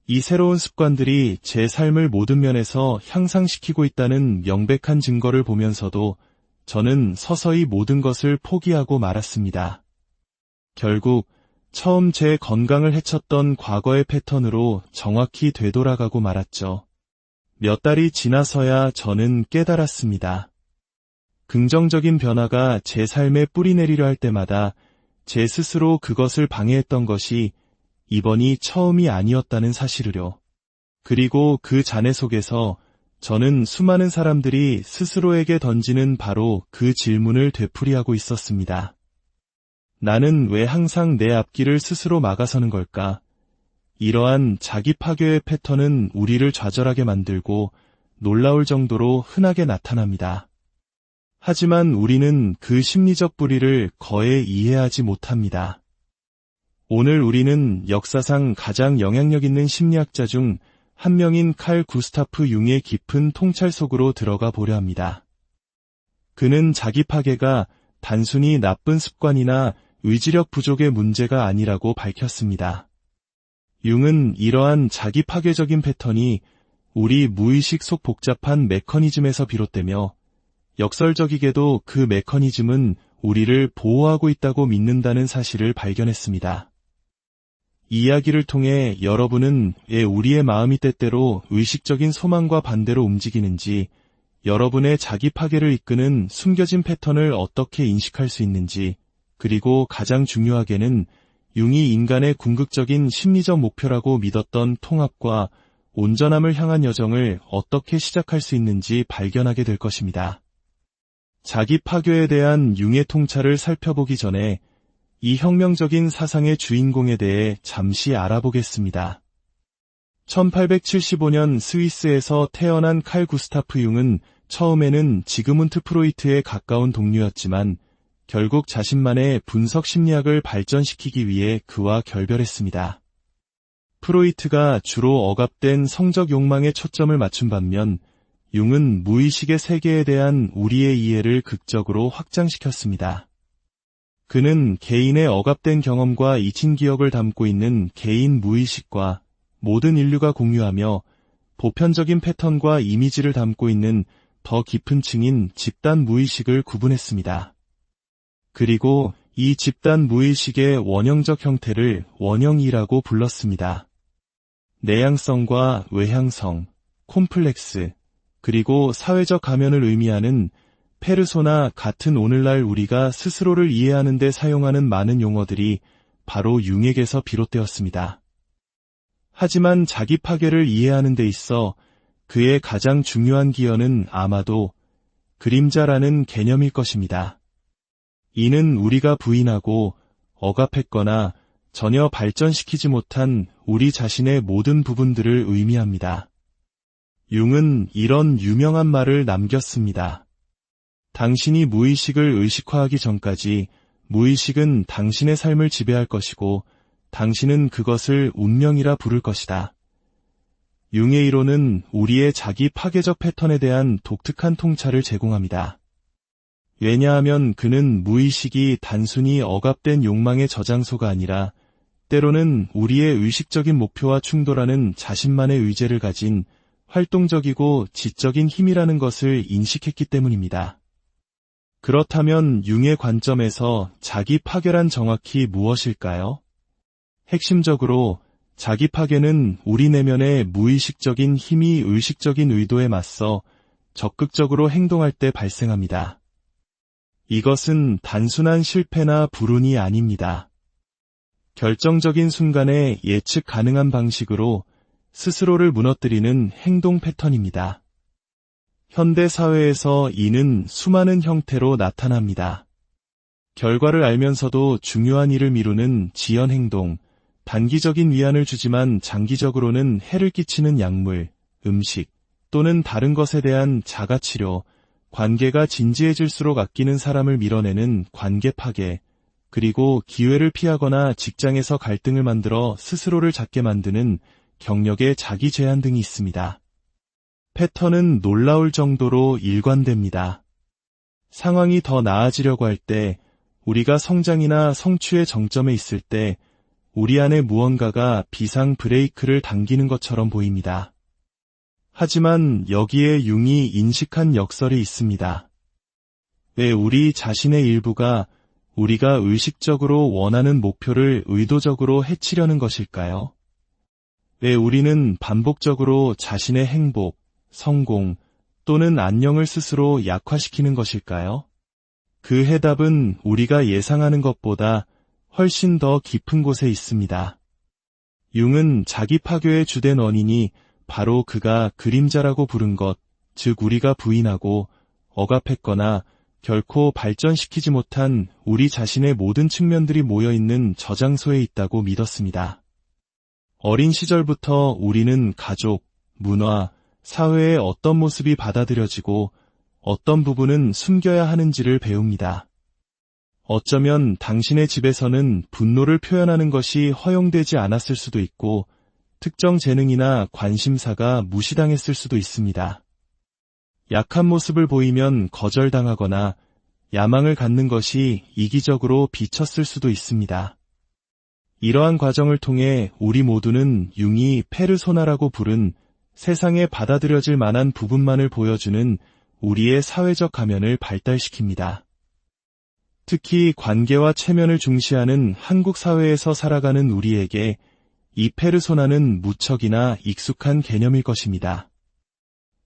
이 새로운 습관들이 제 삶을 모든 면에서 향상시키고 있다는 명백한 증거를 보면서도 저는 서서히 모든 것을 포기하고 말았습니다. 결국 처음 제 건강을 해쳤던 과거의 패턴으로 정확히 되돌아가고 말았죠. 몇 달이 지나서야 저는 깨달았습니다. 긍정적인 변화가 제 삶에 뿌리내리려 할 때마다 제 스스로 그것을 방해했던 것이 이번이 처음이 아니었다는 사실을요. 그리고 그 잔해 속에서 저는 수많은 사람들이 스스로에게 던지는 바로 그 질문을 되풀이하고 있었습니다. 나는 왜 항상 내 앞길을 스스로 막아서는 걸까? 이러한 자기 파괴의 패턴은 우리를 좌절하게 만들고 놀라울 정도로 흔하게 나타납니다. 하지만 우리는 그 심리적 뿌리를 거의 이해하지 못합니다. 오늘 우리는 역사상 가장 영향력 있는 심리학자 중 한 명인 칼 구스타프 융의 깊은 통찰 속으로 들어가 보려 합니다. 그는 자기 파괴가 단순히 나쁜 습관이나 의지력 부족의 문제가 아니라고 밝혔습니다. 융은 이러한 자기 파괴적인 패턴이 우리 무의식 속 복잡한 메커니즘에서 비롯되며 역설적이게도 그 메커니즘은 우리를 보호하고 있다고 믿는다는 사실을 발견했습니다. 이 이야기를 통해 여러분은 왜 우리의 마음이 때때로 의식적인 소망과 반대로 움직이는지, 여러분의 자기 파괴를 이끄는 숨겨진 패턴을 어떻게 인식할 수 있는지, 그리고 가장 중요하게는 융이 인간의 궁극적인 심리적 목표라고 믿었던 통합과 온전함을 향한 여정을 어떻게 시작할 수 있는지 발견하게 될 것입니다. 자기 파괴에 대한 융의 통찰을 살펴보기 전에 이 혁명적인 사상의 주인공에 대해 잠시 알아보겠습니다. 1875년 스위스에서 태어난 칼 구스타프 융은 처음에는 지그문트 프로이트에 가까운 동료였지만 결국 자신만의 분석 심리학을 발전시키기 위해 그와 결별했습니다. 프로이트가 주로 억압된 성적 욕망에 초점을 맞춘 반면 융은 무의식의 세계에 대한 우리의 이해를 극적으로 확장시켰습니다. 그는 개인의 억압된 경험과 잊힌 기억을 담고 있는 개인 무의식과 모든 인류가 공유하며 보편적인 패턴과 이미지를 담고 있는 더 깊은 층인 집단 무의식을 구분했습니다. 그리고 이 집단 무의식의 원형적 형태를 원형이라고 불렀습니다. 내향성과 외향성, 콤플렉스, 그리고 사회적 가면을 의미하는 페르소나 같은 오늘날 우리가 스스로를 이해하는 데 사용하는 많은 용어들이 바로 융에게서 비롯되었습니다. 하지만 자기 파괴를 이해하는 데 있어 그의 가장 중요한 기여는 아마도 그림자라는 개념일 것입니다. 이는 우리가 부인하고 억압했거나 전혀 발전시키지 못한 우리 자신의 모든 부분들을 의미합니다. 융은 이런 유명한 말을 남겼습니다. 당신이 무의식을 의식화하기 전까지 무의식은 당신의 삶을 지배할 것이고 당신은 그것을 운명이라 부를 것이다. 융의 이론은 우리의 자기 파괴적 패턴에 대한 독특한 통찰을 제공합니다. 왜냐하면 그는 무의식이 단순히 억압된 욕망의 저장소가 아니라 때로는 우리의 의식적인 목표와 충돌하는 자신만의 의제를 가진 활동적이고 지적인 힘이라는 것을 인식했기 때문입니다. 그렇다면 융의 관점에서 자기 파괴란 정확히 무엇일까요? 핵심적으로 자기 파괴는 우리 내면의 무의식적인 힘이 의식적인 의도에 맞서 적극적으로 행동할 때 발생합니다. 이것은 단순한 실패나 불운이 아닙니다. 결정적인 순간에 예측 가능한 방식으로 스스로를 무너뜨리는 행동 패턴입니다. 현대 사회에서 이는 수많은 형태로 나타납니다. 결과를 알면서도 중요한 일을 미루는 지연 행동, 단기적인 위안을 주지만 장기적으로는 해를 끼치는 약물, 음식, 또는 다른 것에 대한 자가치료, 관계가 진지해질수록 아끼는 사람을 밀어내는 관계 파괴, 그리고 기회를 피하거나 직장에서 갈등을 만들어 스스로를 작게 만드는 경력의 자기 제한 등이 있습니다. 패턴은 놀라울 정도로 일관됩니다. 상황이 더 나아지려고 할 때, 우리가 성장이나 성취의 정점에 있을 때 우리 안에 무언가가 비상 브레이크를 당기는 것처럼 보입니다. 하지만 여기에 융이 인식한 역설이 있습니다. 왜 우리 자신의 일부가 우리가 의식적으로 원하는 목표를 의도적으로 해치려는 것일까요? 왜 우리는 반복적으로 자신의 행복, 성공 또는 안녕을 스스로 약화시키는 것일까요? 그 해답은 우리가 예상하는 것보다 훨씬 더 깊은 곳에 있습니다. 융은 자기 파괴의 주된 원인이 바로 그가 그림자라고 부른 것, 즉 우리가 부인하고 억압했거나 결코 발전시키지 못한 우리 자신의 모든 측면들이 모여있는 저장소에 있다고 믿었습니다. 어린 시절부터 우리는 가족, 문화, 사회의 어떤 모습이 받아들여지고 어떤 부분은 숨겨야 하는지를 배웁니다. 어쩌면 당신의 집에서는 분노를 표현하는 것이 허용되지 않았을 수도 있고 특정 재능이나 관심사가 무시당했을 수도 있습니다. 약한 모습을 보이면 거절당하거나 야망을 갖는 것이 이기적으로 비쳤을 수도 있습니다. 이러한 과정을 통해 우리 모두는 융이 페르소나라고 부른 세상에 받아들여질 만한 부분만을 보여주는 우리의 사회적 가면을 발달시킵니다. 특히 관계와 체면을 중시하는 한국 사회에서 살아가는 우리에게 이 페르소나는 무척이나 익숙한 개념일 것입니다.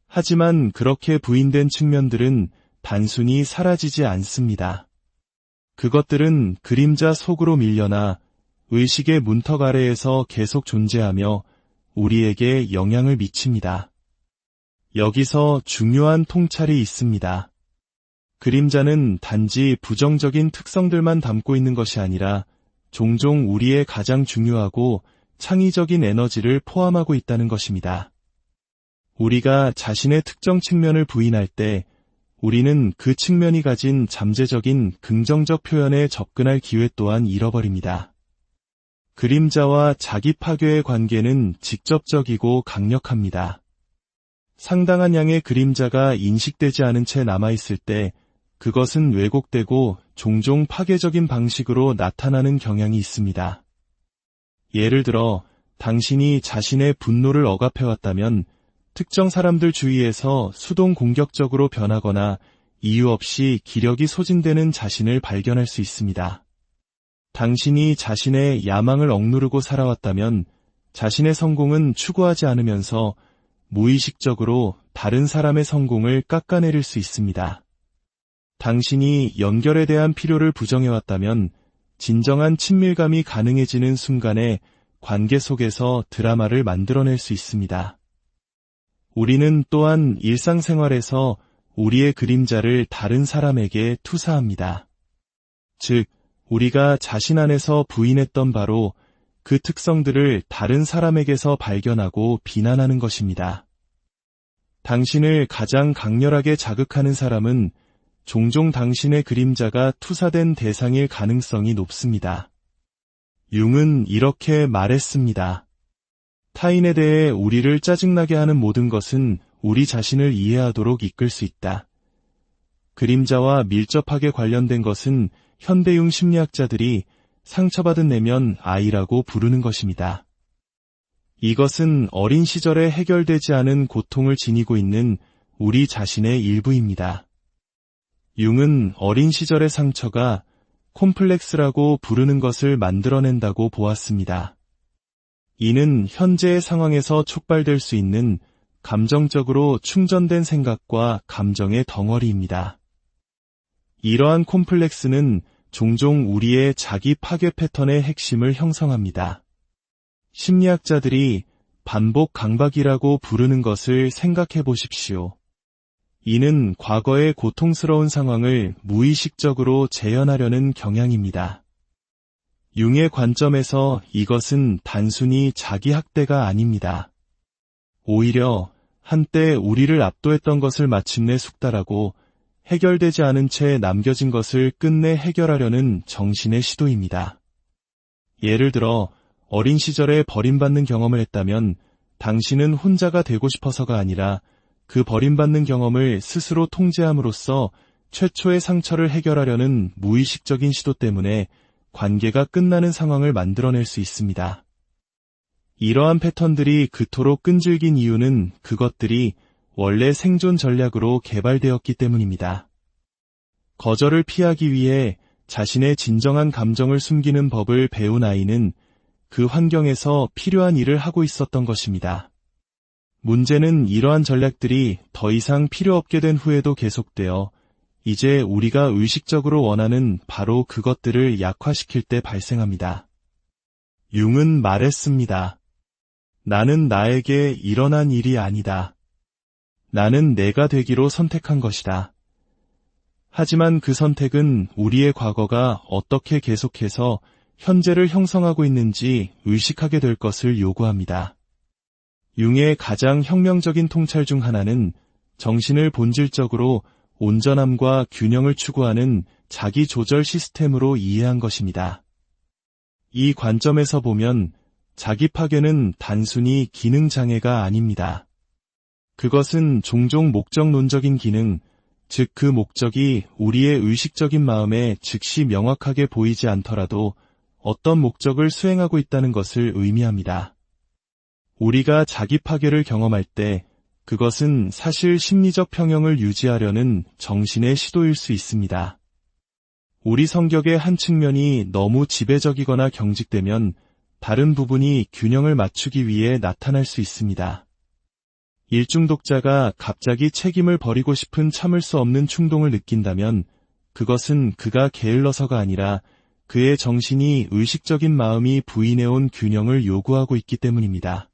하지만 그렇게 부인된 측면들은 단순히 사라지지 않습니다. 그것들은 그림자 속으로 밀려나 의식의 문턱 아래에서 계속 존재하며 우리에게 영향을 미칩니다. 여기서 중요한 통찰이 있습니다. 그림자는 단지 부정적인 특성들만 담고 있는 것이 아니라 종종 우리의 가장 중요하고 창의적인 에너지를 포함하고 있다는 것입니다. 우리가 자신의 특정 측면을 부인할 때 우리는 그 측면이 가진 잠재적인 긍정적 표현에 접근할 기회 또한 잃어버립니다. 그림자와 자기 파괴의 관계는 직접적이고 강력합니다. 상당한 양의 그림자가 인식되지 않은 채 남아있을 때 그것은 왜곡되고 종종 파괴적인 방식으로 나타나는 경향이 있습니다. 예를 들어 당신이 자신의 분노를 억압해왔다면 특정 사람들 주위에서 수동 공격적으로 변하거나 이유 없이 기력이 소진되는 자신을 발견할 수 있습니다. 당신이 자신의 야망을 억누르고 살아왔다면 자신의 성공은 추구하지 않으면서 무의식적으로 다른 사람의 성공을 깎아내릴 수 있습니다. 당신이 연결에 대한 필요를 부정해왔다면 진정한 친밀감이 가능해지는 순간에 관계 속에서 드라마를 만들어낼 수 있습니다. 우리는 또한 일상생활에서 우리의 그림자를 다른 사람에게 투사합니다. 즉, 우리가 자신 안에서 부인했던 바로 그 특성들을 다른 사람에게서 발견하고 비난하는 것입니다. 당신을 가장 강렬하게 자극하는 사람은 종종 당신의 그림자가 투사된 대상일 가능성이 높습니다. 융은 이렇게 말했습니다. 타인에 대해 우리를 짜증나게 하는 모든 것은 우리 자신을 이해하도록 이끌 수 있다. 그림자와 밀접하게 관련된 것은 현대융 심리학자들이 상처받은 내면 I라고 부르는 것입니다. 이것은 어린 시절에 해결되지 않은 고통을 지니고 있는 우리 자신의 일부입니다. 융은 어린 시절의 상처가 콤플렉스라고 부르는 것을 만들어낸다고 보았습니다. 이는 현재의 상황에서 촉발될 수 있는 감정적으로 충전된 생각과 감정의 덩어리입니다. 이러한 콤플렉스는 종종 우리의 자기 파괴 패턴의 핵심을 형성합니다. 심리학자들이 반복 강박이라고 부르는 것을 생각해 보십시오. 이는 과거의 고통스러운 상황을 무의식적으로 재현하려는 경향입니다. 융의 관점에서 이것은 단순히 자기 학대가 아닙니다. 오히려 한때 우리를 압도했던 것을 마침내 숙달하고 해결되지 않은 채 남겨진 것을 끝내 해결하려는 정신의 시도입니다. 예를 들어 어린 시절에 버림받는 경험을 했다면 당신은 혼자가 되고 싶어서가 아니라 그 버림받는 경험을 스스로 통제함으로써 최초의 상처를 해결하려는 무의식적인 시도 때문에 관계가 끝나는 상황을 만들어낼 수 있습니다. 이러한 패턴들이 그토록 끈질긴 이유는 그것들이 원래 생존 전략으로 개발되었기 때문입니다. 거절을 피하기 위해 자신의 진정한 감정을 숨기는 법을 배운 아이는 그 환경에서 필요한 일을 하고 있었던 것입니다. 문제는 이러한 전략들이 더 이상 필요 없게 된 후에도 계속되어 이제 우리가 의식적으로 원하는 바로 그것들을 약화시킬 때 발생합니다. 융은 말했습니다. 나는 나에게 일어난 일이 아니다. 나는 내가 되기로 선택한 것이다. 하지만 그 선택은 우리의 과거가 어떻게 계속해서 현재를 형성하고 있는지 의식하게 될 것을 요구합니다. 융의 가장 혁명적인 통찰 중 하나는 정신을 본질적으로 온전함과 균형을 추구하는 자기 조절 시스템으로 이해한 것입니다. 이 관점에서 보면 자기 파괴는 단순히 기능 장애가 아닙니다. 그것은 종종 목적론적인 기능, 즉 그 목적이 우리의 의식적인 마음에 즉시 명확하게 보이지 않더라도 어떤 목적을 수행하고 있다는 것을 의미합니다. 우리가 자기 파괴를 경험할 때 그것은 사실 심리적 평형을 유지하려는 정신의 시도일 수 있습니다. 우리 성격의 한 측면이 너무 지배적이거나 경직되면 다른 부분이 균형을 맞추기 위해 나타날 수 있습니다. 일중독자가 갑자기 책임을 버리고 싶은 참을 수 없는 충동을 느낀다면 그것은 그가 게을러서가 아니라 그의 정신이 의식적인 마음이 부인해온 균형을 요구하고 있기 때문입니다.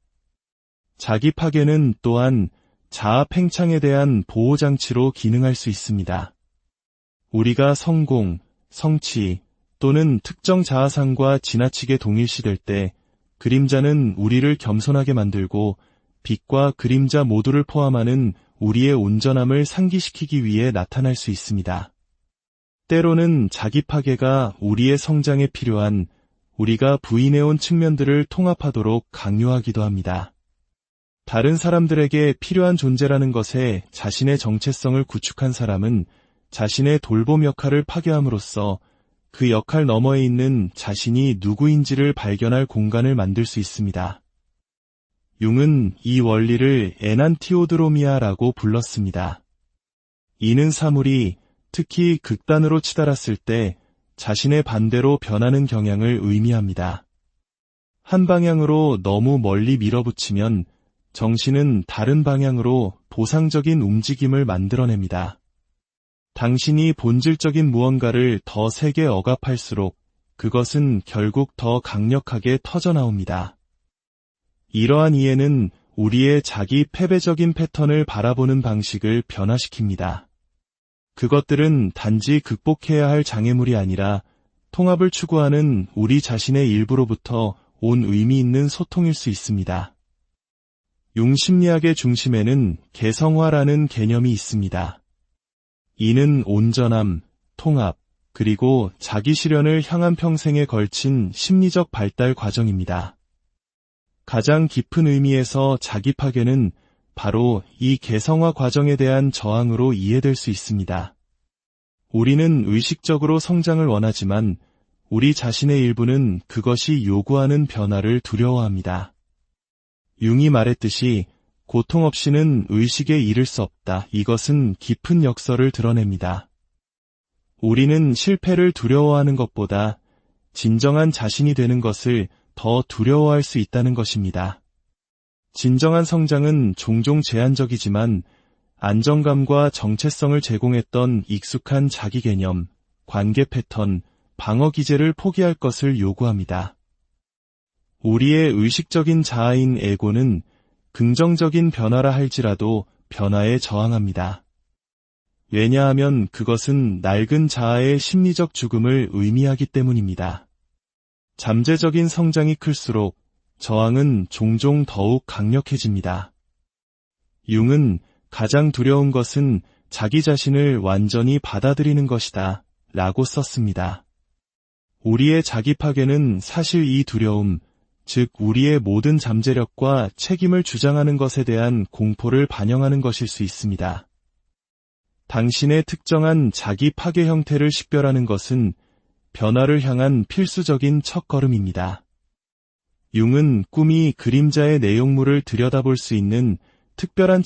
자기 파괴는 또한 자아 팽창에 대한 보호장치로 기능할 수 있습니다. 우리가 성공, 성취 또는 특정 자아상과 지나치게 동일시될 때 그림자는 우리를 겸손하게 만들고 빛과 그림자 모두를 포함하는 우리의 온전함을 상기시키기 위해 나타날 수 있습니다. 때로는 자기 파괴가 우리의 성장에 필요한 우리가 부인해온 측면들을 통합하도록 강요하기도 합니다. 다른 사람들에게 필요한 존재라는 것에 자신의 정체성을 구축한 사람은 자신의 돌봄 역할을 파괴함으로써 그 역할 너머에 있는 자신이 누구인지를 발견할 공간을 만들 수 있습니다. 융은 이 원리를 에난티오드로미아라고 불렀습니다. 이는 사물이 특히 극단으로 치달았을 때 자신의 반대로 변하는 경향을 의미합니다. 한 방향으로 너무 멀리 밀어붙이면 정신은 다른 방향으로 보상적인 움직임을 만들어냅니다. 당신이 본질적인 무언가를 더 세게 억압할수록 그것은 결국 더 강력하게 터져나옵니다. 이러한 이해는 우리의 자기 패배적인 패턴을 바라보는 방식을 변화시킵니다. 그것들은 단지 극복해야 할 장애물이 아니라 통합을 추구하는 우리 자신의 일부로부터 온 의미 있는 소통일 수 있습니다. 융 심리학의 중심에는 개성화라는 개념이 있습니다. 이는 온전함, 통합, 그리고 자기 실현을 향한 평생에 걸친 심리적 발달 과정입니다. 가장 깊은 의미에서 자기 파괴는 바로 이 개성화 과정에 대한 저항으로 이해될 수 있습니다. 우리는 의식적으로 성장을 원하지만 우리 자신의 일부는 그것이 요구하는 변화를 두려워합니다. 융이 말했듯이 고통 없이는 의식에 이를 수 없다. 이것은 깊은 역설을 드러냅니다. 우리는 실패를 두려워하는 것보다 진정한 자신이 되는 것을 더 두려워할 수 있다는 것입니다. 진정한 성장은 종종 제한적이지만 안정감과 정체성을 제공했던 익숙한 자기 개념, 관계 패턴, 방어 기제를 포기할 것을 요구합니다. 우리의 의식적인 자아인 에고는 긍정적인 변화라 할지라도 변화에 저항합니다. 왜냐하면 그것은 낡은 자아의 심리적 죽음을 의미하기 때문입니다. 잠재적인 성장이 클수록 저항은 종종 더욱 강력해집니다. 융은 가장 두려운 것은 자기 자신을 완전히 받아들이는 것이다 라고 썼습니다. 우리의 자기 파괴는 사실 이 두려움, 즉 우리의 모든 잠재력과 책임을 주장하는 것에 대한 공포를 반영하는 것일 수 있습니다. 당신의 특정한 자기 파괴 형태를 식별하는 것은 변화를 향한 필수적인 첫걸음입니다. 융은 꿈이 그림자의 내용물을 들여다볼 수 있는 특별한